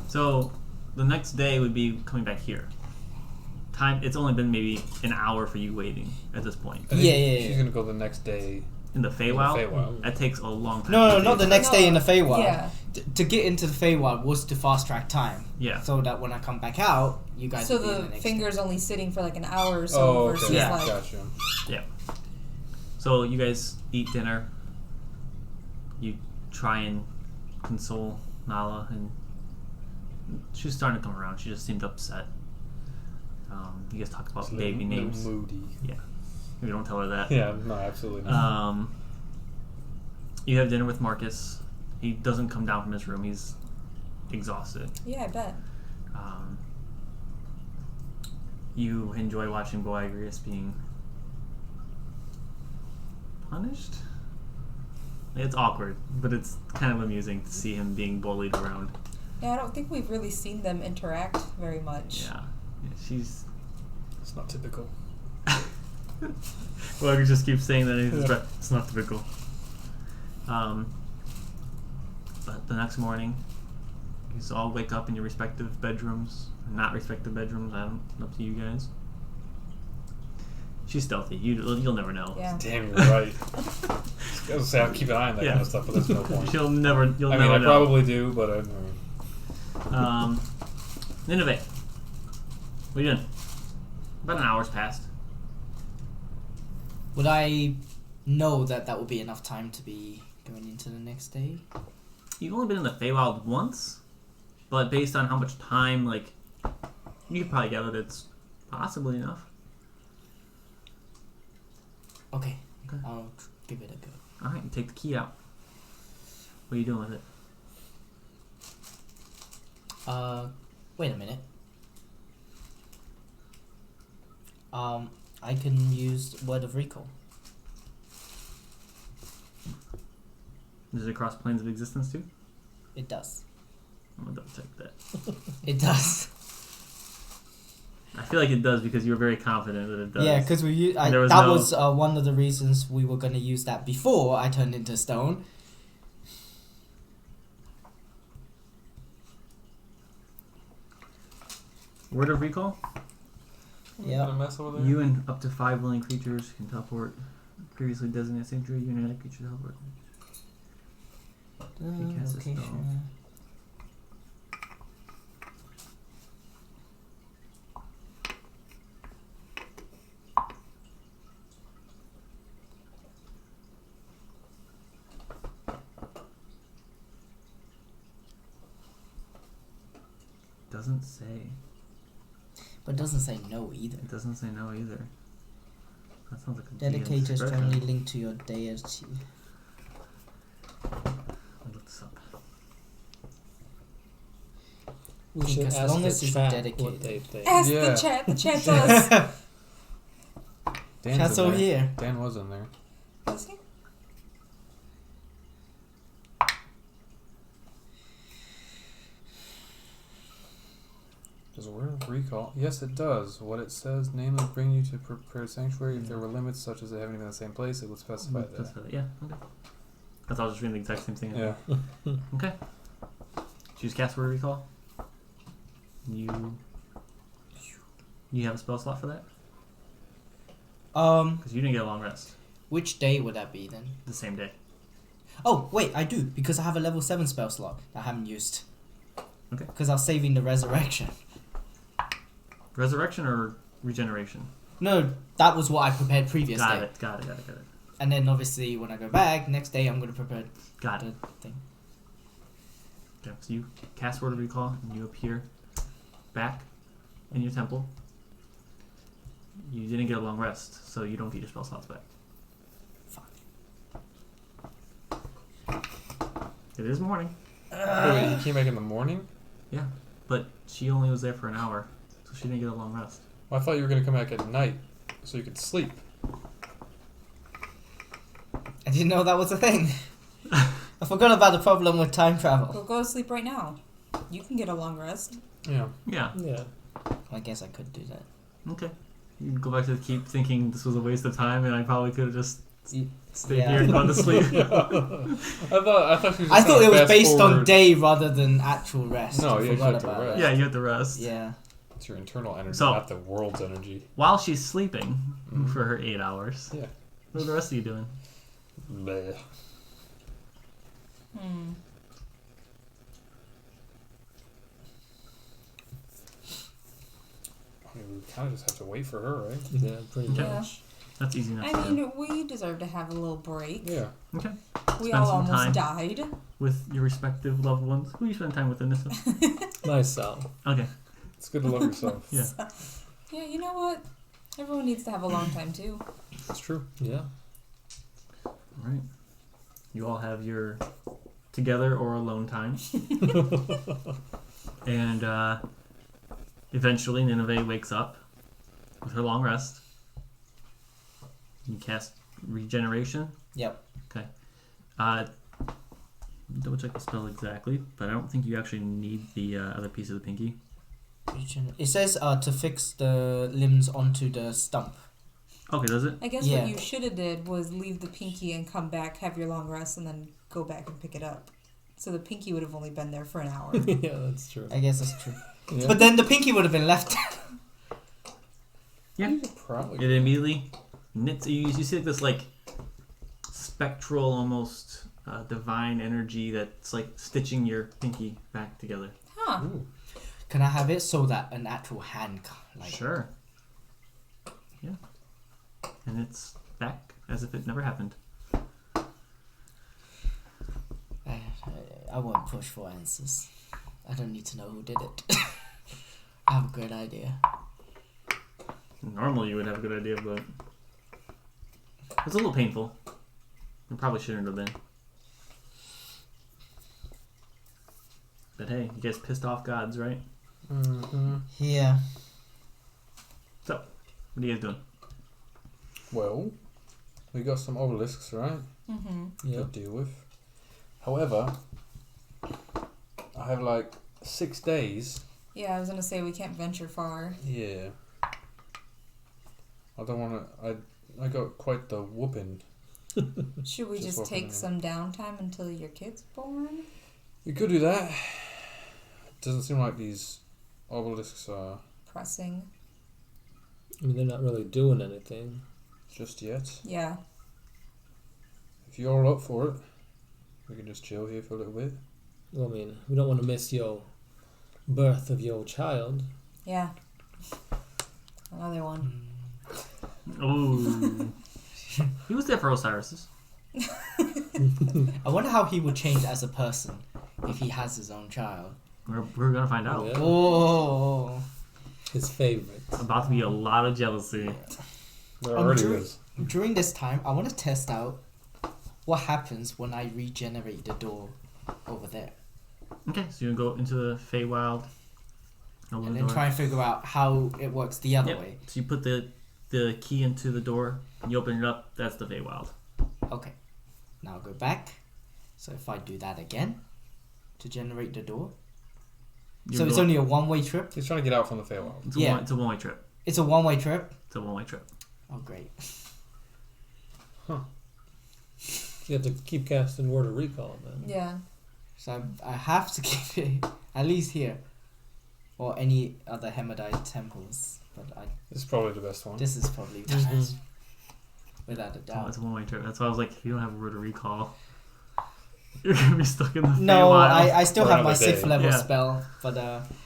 So the next day would be coming back here. It's only been maybe an hour for you waiting at this point. I think Yeah. She's gonna go the next day. In the Feywild, In the Feywild. that takes a long time. No, to not the do. next day in the Feywild. Yeah. To get into the Feywild was to fast track time. Yeah. So that when I come back out, you guys So will be in the the next finger's only sitting for like an hour or so Oh, versus okay. Yeah. like Gotcha. Yeah. So you guys eat dinner. You try and console Nala, and she's starting to come around. She just seemed upset. You guys talk about It's a baby little names. moody. Maybe don't tell her that. Yeah, no, absolutely not. You have dinner with Marcus. He doesn't come down from his room. He's exhausted. Yeah, I bet. You enjoy watching Boagrius being punished? It's awkward, but it's kind of amusing to see him being bullied around. Yeah, I don't think we've really seen them interact very much. Yeah, she's... It's not typical. Boagrius just keeps saying that. It's not typical. But the next morning, you all wake up in your respective bedrooms. Not respective bedrooms, up to you guys. She's stealthy. You'll never know. Yeah. Damn, you're right. I was gonna say I'll keep an eye on that kind of stuff, but there's no point. You'll never I know. probably do, but I mean, Nineveh. What are you doing? About an hour's passed. Would I know that will be enough time to be going into the next day? You've only been in the Feywild once, but based on how much time, you could probably gather that it's possibly enough. Okay, Okay. I'll give it a go. All right, you take the key out. What are you doing with it? Wait a minute. I can use Word of Recall. Does it cross planes of existence too? It does. I'm gonna double check that. It does. I feel like it does because you were very confident that it does. Yeah, because There that was no- was one of the reasons we were gonna use that before I turned into stone. Word of recall. Yeah. Gonna mess over there? You and up to 5 willing creatures can teleport previously designated sanctuary. You and another creature teleport. You cast a spell. Location. Doesn't say. But it doesn't say no either. It doesn't say no either. That sounds like a Dedicated is discretion. generally linked to your deity. I'll look this up. We I think should as ask long the as it's chat dedicated. what they think. Ask Yeah. the chat. The chat does. Dan's Chat's in over there. here. Dan was in there. Does he? Does a word of recall? Yes, it does. What it says, namely, bring you to prepared sanctuary. If there were limits such as they haven't even in the same place, it would specify that. Yeah, okay. That's all just reading the exact same thing. Yeah. Okay. Choose cast word recall. You have a spell slot for that? Because you didn't get a long rest. Which day would that be then? The same day. Oh, wait, I do, because I have a level 7 spell slot that I haven't used. Okay. Because I was saving the resurrection. Resurrection or regeneration? No, that was what I prepared previous Got day. it. And then obviously when I go back, next day I'm going to prepare Got the it. thing. Okay, so you cast word of recall and you appear back in your temple. You didn't get a long rest, so you don't get your spell slots back. It is morning. Wait, you came back in the morning? Yeah, but she only was there for an hour, so she didn't get a long rest. Well, I thought you were going to come back at night so you could sleep. I didn't know that was a thing. I forgot about the problem with time travel. Well, go to sleep right now. You can get a long rest. Yeah. Yeah, Yeah. I guess I could do that. okay. You can go back to keep thinking this was a waste of time, and I probably could have just stayed Yeah. here and gone to sleep. I thought you were just I thought gonna it was fast based on forward. day rather than actual rest. No, I you forgot have to about rest. that. Yeah, you have to rest. Yeah. It's your internal energy, So- not the world's energy. While she's sleeping Mhm. for her 8 hours, Yeah. what are the rest of you doing? Bleh. Hmm. I mean, we kind of just have to wait for her, right? Yeah, pretty Okay. much. That's easy enough I to do. mean, we deserve to have a little break. Yeah. Okay. We Spend all some almost time. died. With your respective loved ones. Who you spend time with, Anissa? Myself. Okay. It's good to love yourself. Yeah. Yeah, you know what? Everyone needs to have a long time too. It's true. Yeah. Alright. You all have your together or alone time. And eventually Nineveh wakes up with her long rest. You cast regeneration. Yep. Okay. Double check the spell exactly, but I don't think you actually need the other piece of the pinky. It says to fix the limbs onto the stump. Okay, does it? I guess Yeah. what you should have did was leave the pinky and come back, have your long rest, and then go back and pick it up. So the pinky would have only been there for an hour. Yeah, that's true. I guess that's true. Yeah. But then the pinky would have been left. Yeah. You could probably. It immediately knits. You see like this like spectral, almost divine energy that's like stitching your pinky back together. Huh. Ooh. Can I have it so that an actual hand, like Sure. Yeah. And it's back as if it never happened. I won't push for answers. I don't need to know who did it. I have a great idea. Normally you would have a good idea, but It's a little painful. It probably shouldn't have been. But hey, you guys pissed off gods, right? Mm-hmm. Yeah. So, what are you guys doing? Well, we got some obelisks, right? Mm-hmm. Yeah. To deal with. However, I have like 6 days. Yeah, I was gonna say we can't venture far. Yeah. I don't want to. I got quite the whooping. Should we Just just walking take in. some downtime until your kid's born? We could do that. Doesn't seem like these obelisks are Pressing. I mean, they're not really doing anything. just yet. Yeah. If you're all up for it, we can just chill here for a little bit. Well, I mean, we don't want to miss your birth of your child. Yeah. Another one. Oh. He was there for Osiris's. I wonder how he would change as a person if he has his own child. We're gonna find out. Yeah. Oh. His favorite. About to be a lot of jealousy. There already Drew- is. During this time, I want to test out what happens when I regenerate the door over there. Okay, so you go into the Feywild. Open And the then door. try and figure out how it works the other Yep. way. So you put the key into the door, and you open it up. That's the Feywild. Okay. Now go back. So if I do that again to generate the door. You're So it's going- only a one-way trip? He's trying to get out from the Feywild. it's a yeah. one, it's a one-way trip. It's a one-way trip? It's a one-way trip. Oh, great. You have to keep casting Word of Recall, man. Yeah. So I have to keep it at least here. Or any other Hemadite temples. But This is probably the best one. this is probably the Mhm. best. Without a Oh, doubt. it's a one-way trip. That's why I was like, if you don't have a word of recall, you're gonna be stuck in the No, Feywild. I still For have my another day. 6th level Yeah. spell, but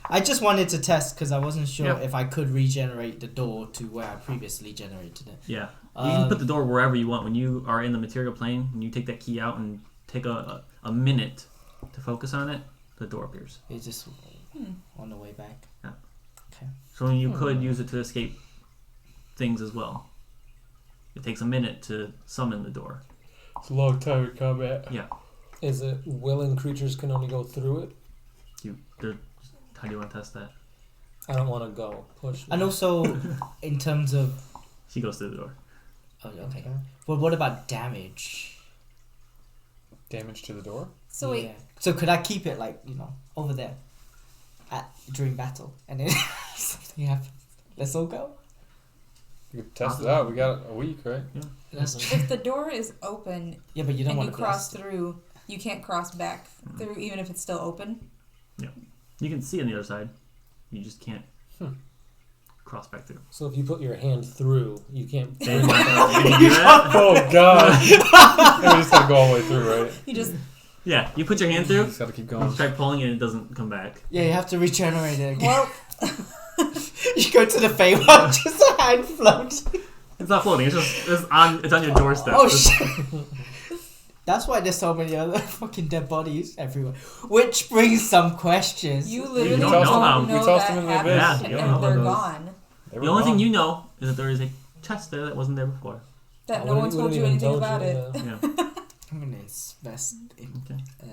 I just wanted to test because I wasn't sure Yep. if I could regenerate the door to where I previously generated it. Yeah. You can Um, put the door wherever you want. When you are in the material plane, and you take that key out and take a minute to focus on it, the door appears. It's just on the way back. So you could use it to escape things as well. It takes a minute to summon the door. It's a long time in combat. Is it willing creatures can only go through it? How do you want to test that? I don't want to go. Push me. And also, in terms of She goes through the door. oh, okay, but what about damage? Damage to the door? So wait, Yeah. So could I keep it like over there, during battle, and then something happens? Let's all go. You could test it out. We got a week, right? That's if the door is open Yeah, but you don't and want you to cross blast it. through, you can't cross back through even if it's still open. You can see on the other side. You just can't cross back through. So if you put your hand through, you can't. Can you do that? Oh god! And we just gotta go all the way through, right? You just Yeah, you put your hand You through, just gotta keep you going. try pulling it, and it doesn't come back. Yeah, you have to regenerate it again. well, You go to the Feywild, just a hand floats. It's not floating. It's on your doorstep. Oh It's- shit! That's why there's so many other fucking dead bodies everywhere. Which brings some questions. you literally don't don't know know, them. We tossed that them in the happened, abyss. Yeah, you don't know and they're those. gone. They were The only thing gone. you know is that there is a chest there that wasn't there before. That I no one wouldn't- told wouldn't you even anything told about you, it. Yeah. I'm gonna investigate.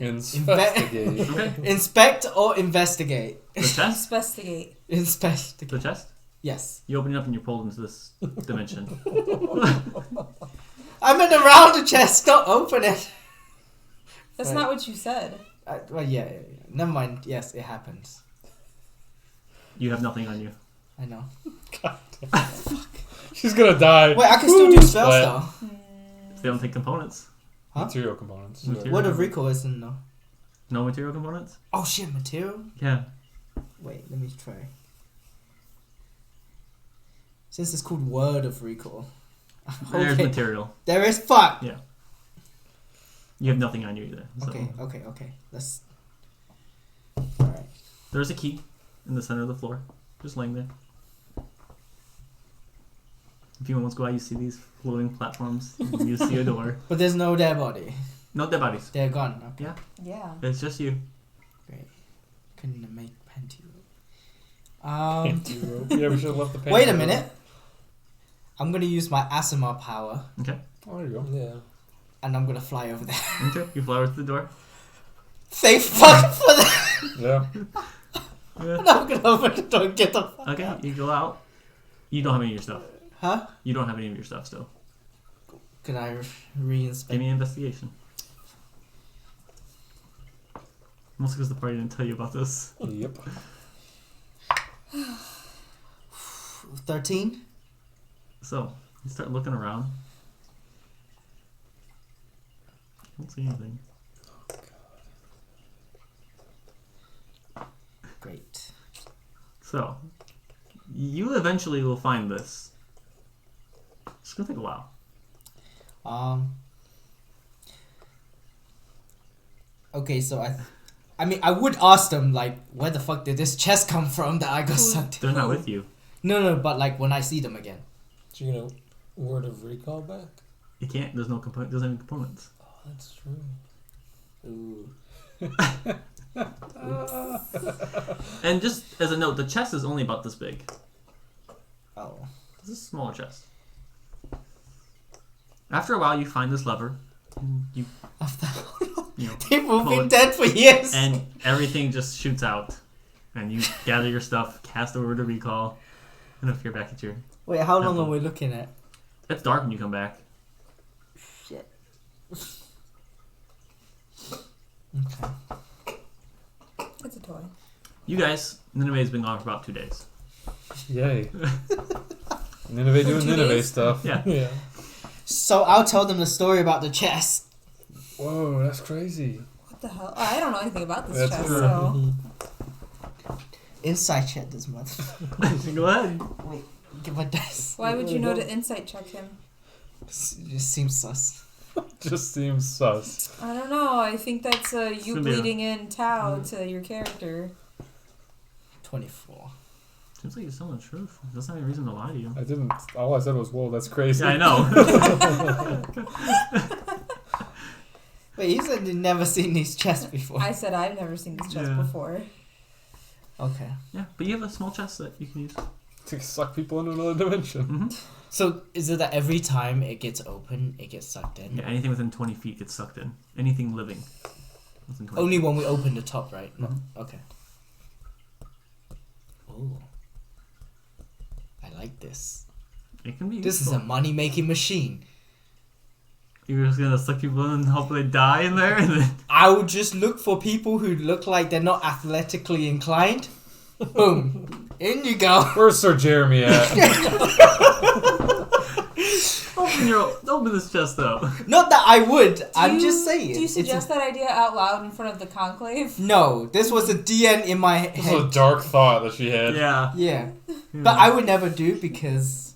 Investigate. Okay. Inspect or investigate? The chest? Investigate. Investigate. The chest? Yes. You open it up and you're pulled into this dimension. I'm in around the chest. Don't open it. That's Right. not what you said. Well, yeah. Never mind. Yes, it happens. You have nothing on you. I know. She's gonna die. Wait, I can still do spells Splat. though. They don't take components. Huh? Material components. Material. Word of recall isn't though. No material components? Oh shit, material. Yeah. Wait, let me try. Since it's called word of recall. There's Okay. material. There is fuck. You have nothing on you either. So. Okay. Let's. Alright. There's a key in the center of the floor, just laying there. If you want to go out, you see these floating platforms. You see a door. But there's no dead body. Not dead bodies. They're gone. Okay. Yeah. Yeah. It's just you. Couldn't make panty rope. Yeah, we should have left the paint. Wait a minute. I'm gonna use my Asimar power. Okay. Oh, there you go. Yeah. And I'm gonna fly over there. Okay, you fly over to the door. Thank fuck for that. Yeah. Yeah. And I'm gonna open the door and get the fuck Okay, out. you go out. You don't have any of your stuff. Huh? You don't have any of your stuff still. Can I Give reinspect? me an investigation. Mostly because the party didn't tell you about this. Yep. 13? So, you start looking around. You don't see anything. Great. So, you eventually will find this. It's gonna take a while. Okay, so I mean, I would ask them, like, where the fuck did this chest come from that I got sucked They're in? not with you. No, but like when I see them again. So you know, word of recall back? You can't. There's no component. There's any components. Oh, that's true. Ooh. And just as a note, the chest is only about this big. Oh. This is a smaller chest. After a while, you find this lever. And you After know, people have pull been it, dead for years. and everything just shoots out. And you gather your stuff, cast a word of recall, and if you're back at your... Wait, how long are we looking at? It's dark when you come back. Shit. Okay. It's a toy. You guys, Nineveh's been gone for about 2 days. Yay. Nineveh doing 2 Nineveh days? stuff. Yeah. Yeah. So I'll tell them the story about the chest. Whoa, that's crazy. What the hell? Oh, I don't know anything about this That's chest, true. so... Inside check this mother. Go ahead. Wait, give a dice. Why would you know to insight check him? Just seems sus. Just seems sus. I don't know. I think that's you Should be a- bleeding in Tao to your character. 24. Seems like you're telling the truth. Doesn't have any reason to lie to you. I didn't. All I said was, "Whoa, that's crazy." Yeah, I know. Wait, you said you'd never seen these chests before. I said I've never seen this chest Yeah. before. Okay. Yeah, but you have a small chest that you can use. To suck people into another dimension. Mm-hmm. So is it that every time it gets open, it gets sucked in? Yeah, anything within 20 feet gets sucked in. Anything living. Within 20 Only feet. when we open the top, right? No. Mhm. Okay. Oh. I like this. It can be This is a useful. money-making machine. You're just gonna suck people in and hope they die in there? And then... I would just look for people who look like they're not athletically inclined. Boom. In you go. Where's Sir Jeremy at? Open this chest up. Not that I would. I'm Do you- just saying. Do you It's suggest that idea out loud in front of the conclave? No, this was a DN in my This was a head. dark thought that she had. Yeah. Yeah. But I would never do because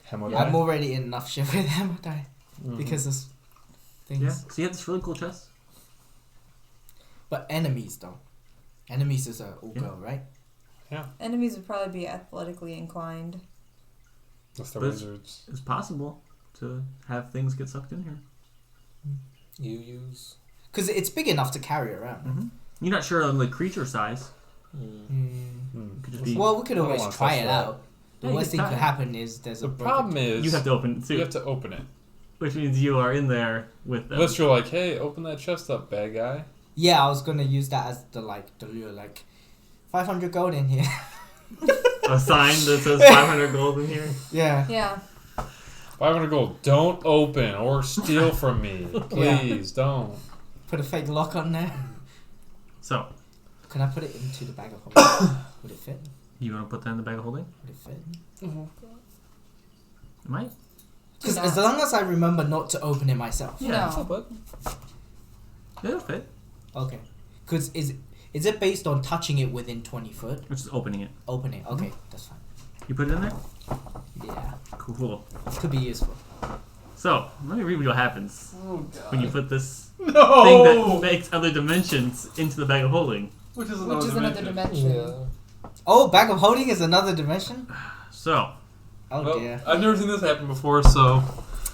Hemodai. I'm already in enough shit with him. Mhm. Because of things. Yeah. So you have this really cool chest. But enemies though. Enemies is a all Yeah. go, right? Enemies would probably be athletically inclined. That's the But it's- wizards. It's possible to have things get sucked in here. You use. Because it's big enough to carry around. Mm-hmm. You're not sure on the creature size. Mm. Could just be. Well, we could I don't always wanna try touch it that. out. The Yeah, you worst can thing try could it. happen is there's The a broken... problem is you have to open it too, you have to open it. which means you are in there with them. Unless you're like, hey, open that chest up, bad guy. Yeah, I was gonna use that as the lure, like 500 gold in here. A sign that says 500 gold in here. Yeah. Yeah. 500 gold. Don't open or steal from me. Please, don't. Put a fake lock on there. So, Can I put it into the bag of holding? Would it fit? you want to put that in the bag of holding? Would it fit? It might. Because Do as not. long as I remember not to open it myself. Yeah. No. But It'll fit. Okay. Because is it based on touching it within 20 foot? Which is opening it. Open it. Okay, that's fine. You put it in there? Yeah. Cool. Could be useful. So, let me read what happens when you put this No! thing that makes other dimensions into the bag of holding. Which is Which is another dimension. yeah. Oh, bag of holding is another dimension? So, Oh Well, dear. I've never seen this happen before, so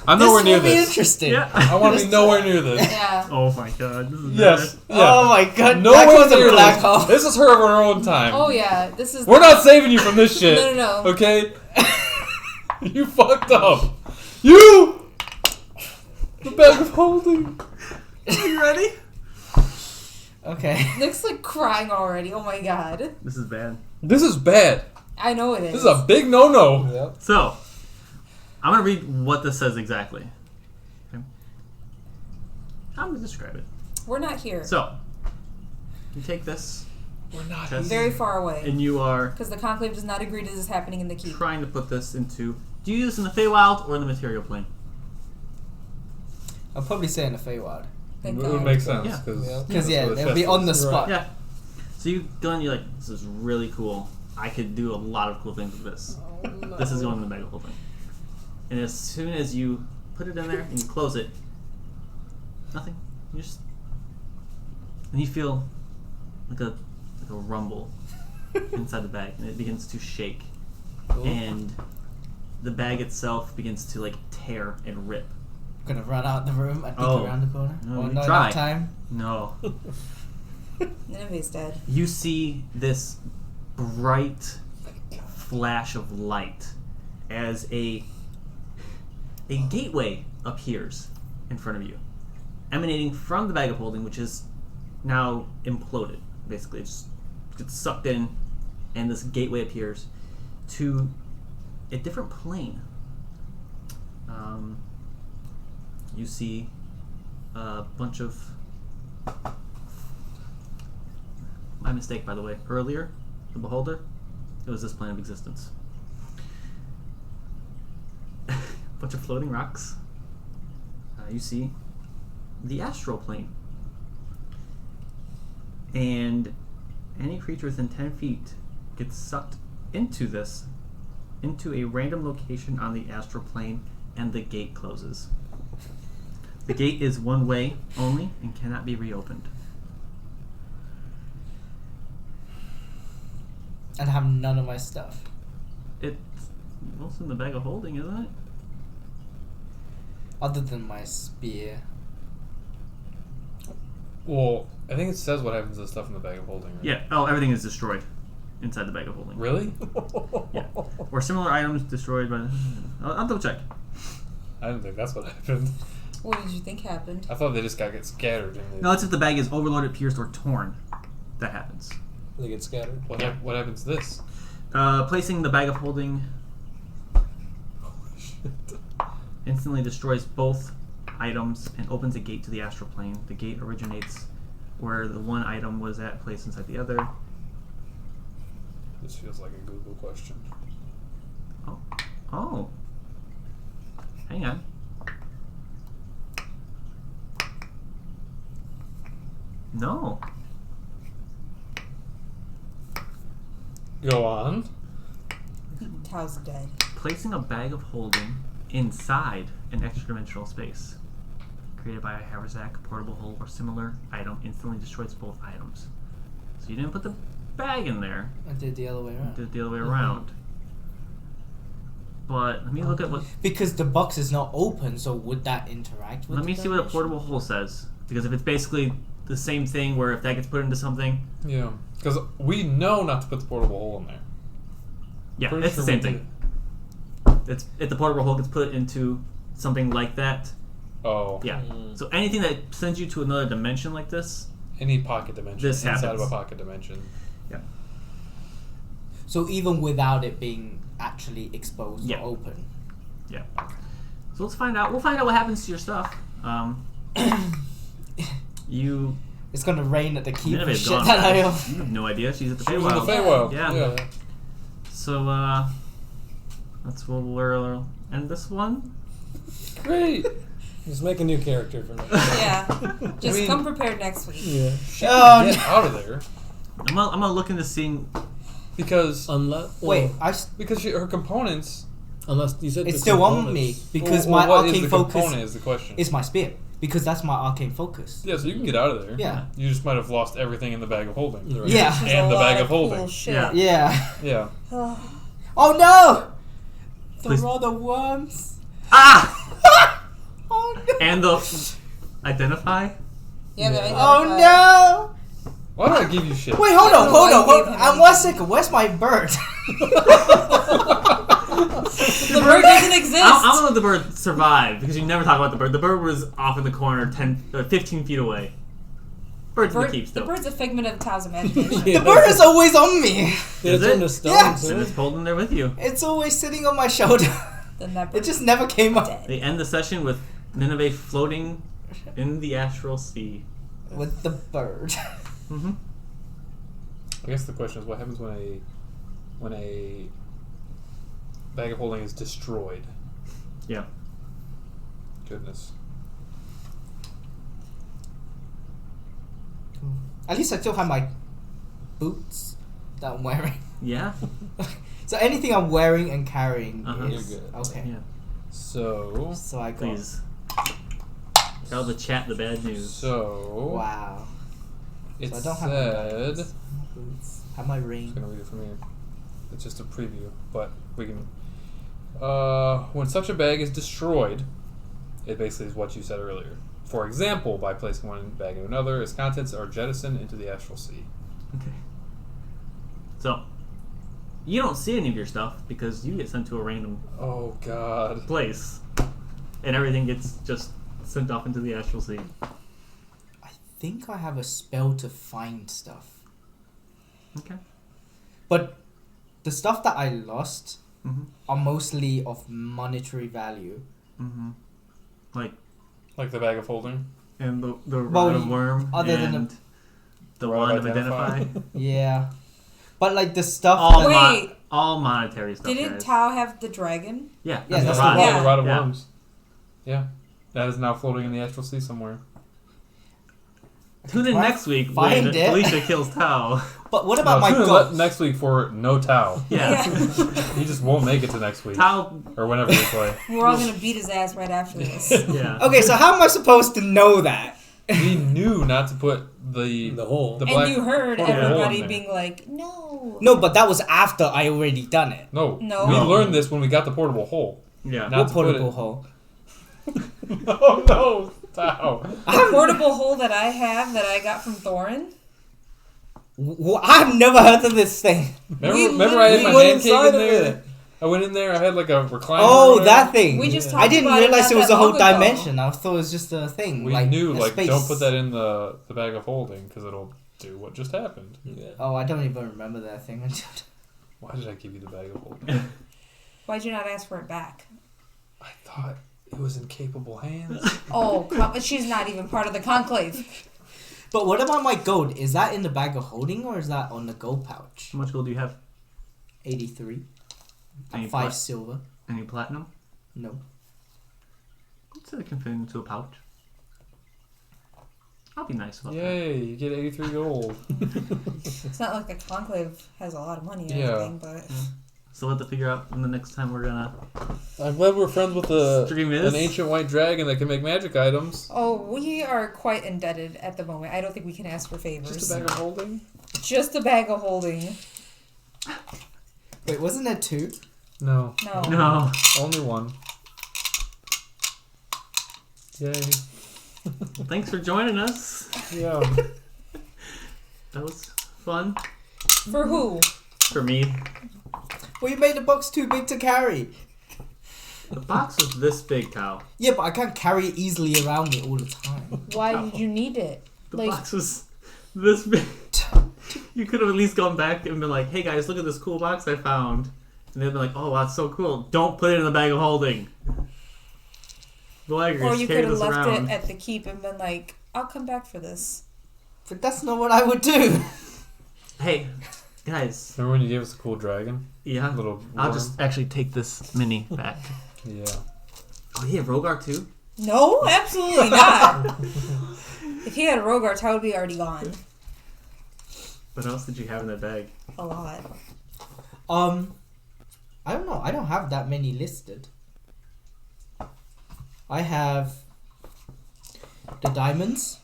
I'm This nowhere near will be this. interesting. yeah. I want to be nowhere near this. Yeah. Oh my god. This is Yes. bad. Yeah. Oh my god. Nowhere that was near a black this. hole. This is her of her own time. Oh yeah. This is. We're not saving you from this shit. No. Okay? You fucked up. You. The bag of holding. Are you ready? Okay. Nick's like crying already. Oh my god. This is bad. This is bad. I know it is. This is a big no-no. Yep. So, I'm going to read what this says exactly. Okay. I'm going to describe it. We're not here. So, you take this, We're not Test. Very far away. and you are Because the Conclave does not agree to this happening in the keep. trying to put this into... Do you use this in the Feywild or in the material plane? I'll probably say in the Feywild. Thank It God. would make sense. Yeah. Because, yeah, they'll be on the spot. Yeah. So you go and you're like, this is really cool. I could do a lot of cool things with this. Oh, no. This is going in the bag of holding. And as soon as you put it in there and you close it, nothing. You just... And you feel like a rumble inside the bag, and it begins to shake. Cool. And the bag itself begins to like tear and rip. Gonna run out the room and peek Oh. around the corner. No, Or you not try. enough time. No. Nineveh's dead. You see this bright flash of light as a gateway appears in front of you, emanating from the bag of holding, which is now imploded. Basically, it just gets sucked in, and this gateway appears to a different plane. You see a bunch of... My mistake, by the way. Earlier, the Beholder, it was this plane of existence. Bunch of floating rocks. You see the astral plane. And any creature within 10 feet gets sucked into a random location on the astral plane, and the gate closes. The gate is one way only and cannot be reopened. And have none of my stuff. It's also in the bag of holding, isn't it? Other than my spear. Well, I think it says what happens to the stuff in the bag of holding. Right? Yeah. Oh, everything is destroyed inside the bag of holding. Really? Yeah. Or similar items destroyed by... I'll double check. I don't think that's what happened. What did you think happened? I thought they just got scattered. In the... No, it's if the bag is overloaded, pierced, or torn. That happens. They get scattered. What happens to this? Placing the bag of holding instantly destroys both items and opens a gate to the astral plane. The gate originates where the one item was at, placed inside the other. This feels like a Google question. Oh. Hang on. No. Go on. Tao's dead. Placing a bag of holding inside an extra-dimensional space created by a haversack, portable hole, or similar item instantly destroys both items. So you didn't put the bag in there. I did the other way You around. did it the other way around. But let me look at what... Because the box is not open, so would that interact with Let me the see what a dimension? portable hole says. Because if it's basically the same thing where if that gets put into something... Yeah. Because we know not to put the portable hole in there. Yeah, Pretty it's sure the same we thing. It's, if the portable hole gets put into something like that... Oh. Yeah. Mm. So anything that sends you to another dimension like this... Any pocket dimension. This inside happens. of a pocket dimension. Yeah. So even without it being actually exposed Yeah. or open. Yeah. So let's find out. We'll find out what happens to your stuff. You... It's gonna rain at the keep and Nineve's shit gone. that I You am. have no idea. She's at the She was in the Feywild. Feywild. Yeah. So, that's what we'll end this one. Great. Just make a new character for me. Yeah. Just I mean- come prepared next week. Yeah. Oh, Get no. out of there. I'm gonna look into seeing... Because Unless Wait, her components. unless you said it's the still on me components. because Well, my what is arcane the focus component is the question. is my spear. Because that's my arcane focus. Yeah, so you can get out of there. Yeah. You just might have lost everything in the bag of holding. Right. Yeah. There's And a the lot bag of cool holding. shit. Yeah. Yeah. Yeah. Oh no! The Please. rod of worms. Ah! Oh no! And the... Identify? Yeah, but I Oh know, no! Why do I give you shit? Wait, hold I on, don't know hold why on, you hold gave on. him And 1 second, where's my bird? The bird doesn't exist. I'm I'm gonna let the bird survive because you never talk about the bird. The bird was off in the corner 15 feet away. Bird's in the keep The still. bird's a figment of Tao's imagination. The bird is always on me. It's it? on the stone, Yeah. too. And it's pulled in there with you. It's always sitting on my shoulder. Then that It bird's just never came up dead. They end the session with Nineveh floating in the astral sea. with the bird. Mm-hmm. I guess the question is, what happens when a bag of holding is destroyed? Yeah. Goodness. At least I still have my boots that I'm wearing. Yeah. So anything I'm wearing and carrying Uh-huh. is You're good. okay. Yeah. So, So I got Please tell the chat the bad news. wow. it So I don't have my said. diamonds. Boots. Have my I'm ring. just gonna read it from here. It's just a preview, but we can. When such a bag is destroyed, it basically is what you said earlier. For example, by placing one bag into another, its contents are jettisoned into the astral sea. Okay. So, you don't see any of your stuff because you get sent to a random Oh God. place, and everything gets just sent off into the astral sea. I think I have a spell to find stuff. Okay. But the stuff that I lost Mm-hmm. are mostly of monetary value. Mm-hmm. Like, Like the bag of holding. and the Well, rod of worm, other than and the Rod wand of of identify. Yeah. But like the stuff all, that Wait. all monetary stuff. Didn't guys. Tao have the dragon? Yeah, Yeah, that's that's the the rod. rod. Yeah. The rod of Yeah. worms. Yeah. That is now floating in the astral sea somewhere. Tune in Try next week find when it. Felicia kills Tao. But what about my tune in goats? next week for no Tao. Yeah. He just won't make it to next week. Tao. Or whenever we play. We're all gonna beat his ass right after this. Yeah. Okay, so how am I supposed to know that? We knew not to put the The hole. the And black you heard portable hole in everybody there. being like, no. No, but that was after I already done it. No. No. We No. learned this when we got the portable hole. Yeah. Not What to put portable it- hole? Oh no, Tao. The portable hole that I have that I got from Thorin. I've never heard of this thing. Remember I had my literally man went cave inside in of there? it. I went in there, I had like a recliner. or Oh, whatever. that thing. We just I talked didn't about realize not it was that a whole long ago. dimension. I thought it was just a thing. We like, knew, a like, space. don't put that in the bag of holding because it'll do what just happened. Yeah. Oh, I don't even remember that thing. Why did I give you the bag of holding? Why'd you not ask for it back? I thought it was in capable hands. Oh, she's not even part of the conclave. But what about my gold? Is that in the bag of holding or is that on the gold pouch? How much gold do you have? 83. Any 5 plat- silver. Any platinum? No. I'd say it can fit into a pouch. I'll be nice about that. Yay, you get 83 gold. It's not like the conclave has a lot of money or Yeah. anything, but So we'll have to figure out when the next time we're gonna I'm glad we're friends with stream is. an ancient white dragon that can make magic items. oh, we are quite indebted at the moment. I don't think we can ask for favors. Just a bag of holding? Just a bag of holding. Wait, wasn't there 2? No. No. No. Only one. Yay. Well, thanks for joining us. Yeah. That was fun For who? for me. Well, you made the box too big to carry. The box was this big, Kyle. Yeah, but I can't carry it easily around me all the time. Why did you need it? The Like- box was this big. You could have at least gone back and been like, "Hey guys, look at this cool box I found," and they'd be like, "Oh, that's so cool." Don't put it in the bag of holding. Or you could carry have this left around. it at the keep and been like, I'll come back for this. But that's not what I would do. Hey, guys. Remember when you gave us a cool dragon? Yeah. Little I'll worm? just actually take this mini back. Yeah. Oh yeah, Rogar too. No, absolutely not. If he had a Rogart, I would be already gone. What else did you have in that bag? A lot. I don't know. I don't have that many listed. I have the diamonds,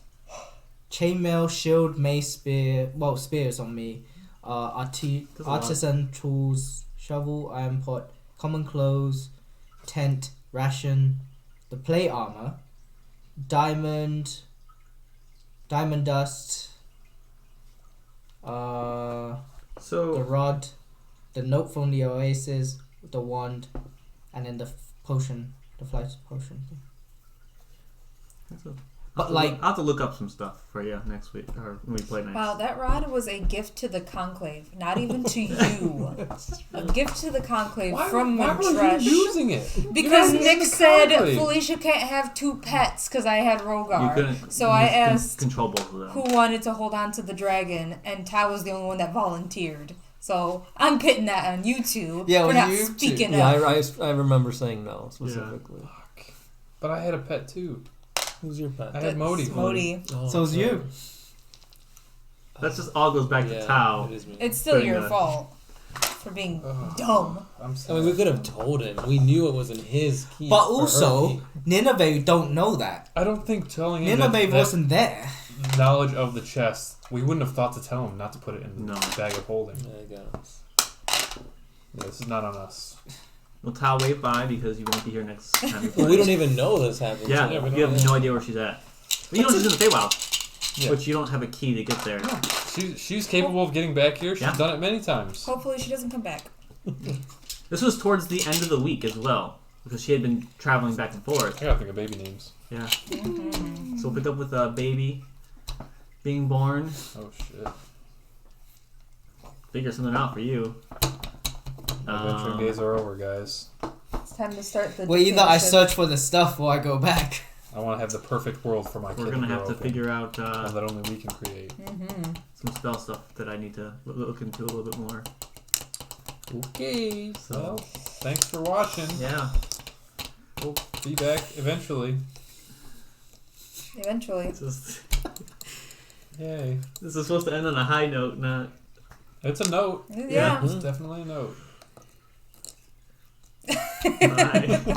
chainmail, shield, mace, spear. Well, spears on me. That's a lot. Artisan tools, shovel, iron pot, common clothes, tent, ration, the plate armor, diamond dust, the So rod, the note from the oasis, the wand, and then the potion, the flight potion. But I'll have to look up some stuff for you next week or when we play next. Wow, that rod was a gift to the conclave, not even to you. A gift to the conclave from why were Montresh. you using it? Because You're not in Nick the said conclave. Felicia can't have 2 pets because I had You Rogar. couldn't. So you I can asked control both of them. who wanted to hold on to the dragon, and Ty was the only one that volunteered. So I'm pitting that on you two Yeah, for with not you speaking two. Yeah, up. I remember saying no specifically. But I had a pet too. Who's your pet? I had Modi. Modi. Oh, So it's okay. you. That just all goes back to Tao. It is me. It's still Putting your a- fault for being dumb. I'm I sorry. mean, we could have told him. We knew it wasn't his key. But or her also, key. Nineveh don't know that. I don't think telling him Nineveh that wasn't there. knowledge of the chest, we wouldn't have thought to tell him not to put it in the No. bag of holding. I guess. Yeah, this is not on us. Well, Tao wave bye because you won't be here next time we play. Well, we don't even know this happened. Yeah, Yeah, we don't you have know. no idea where she's at. But you know she's in the Feywild, Yeah. but you don't have a key to get there. She's capable of getting back here. She's Yeah. done it many times. Hopefully she doesn't come back. This was towards the end of the week as well, because she had been traveling back and forth. I gotta think of baby names. Yeah. Mm-hmm. So we'll pick up with a baby being born. Oh shit. Figure something out for you. My adventuring days are over, guys. It's time to start the Well, either I dictatorship. search for the stuff or I go back. I want to have the perfect world for my kid. We're gonna have grow to up in. figure out One that only we can create. Mm-hmm. some spell stuff that I need to look into a little bit more. Okay. So- Well, thanks for watching. Yeah. We'll be back eventually. Eventually. Yay. This is supposed to end on a high note, not. It's a note. Yeah. It's definitely a note. Bye.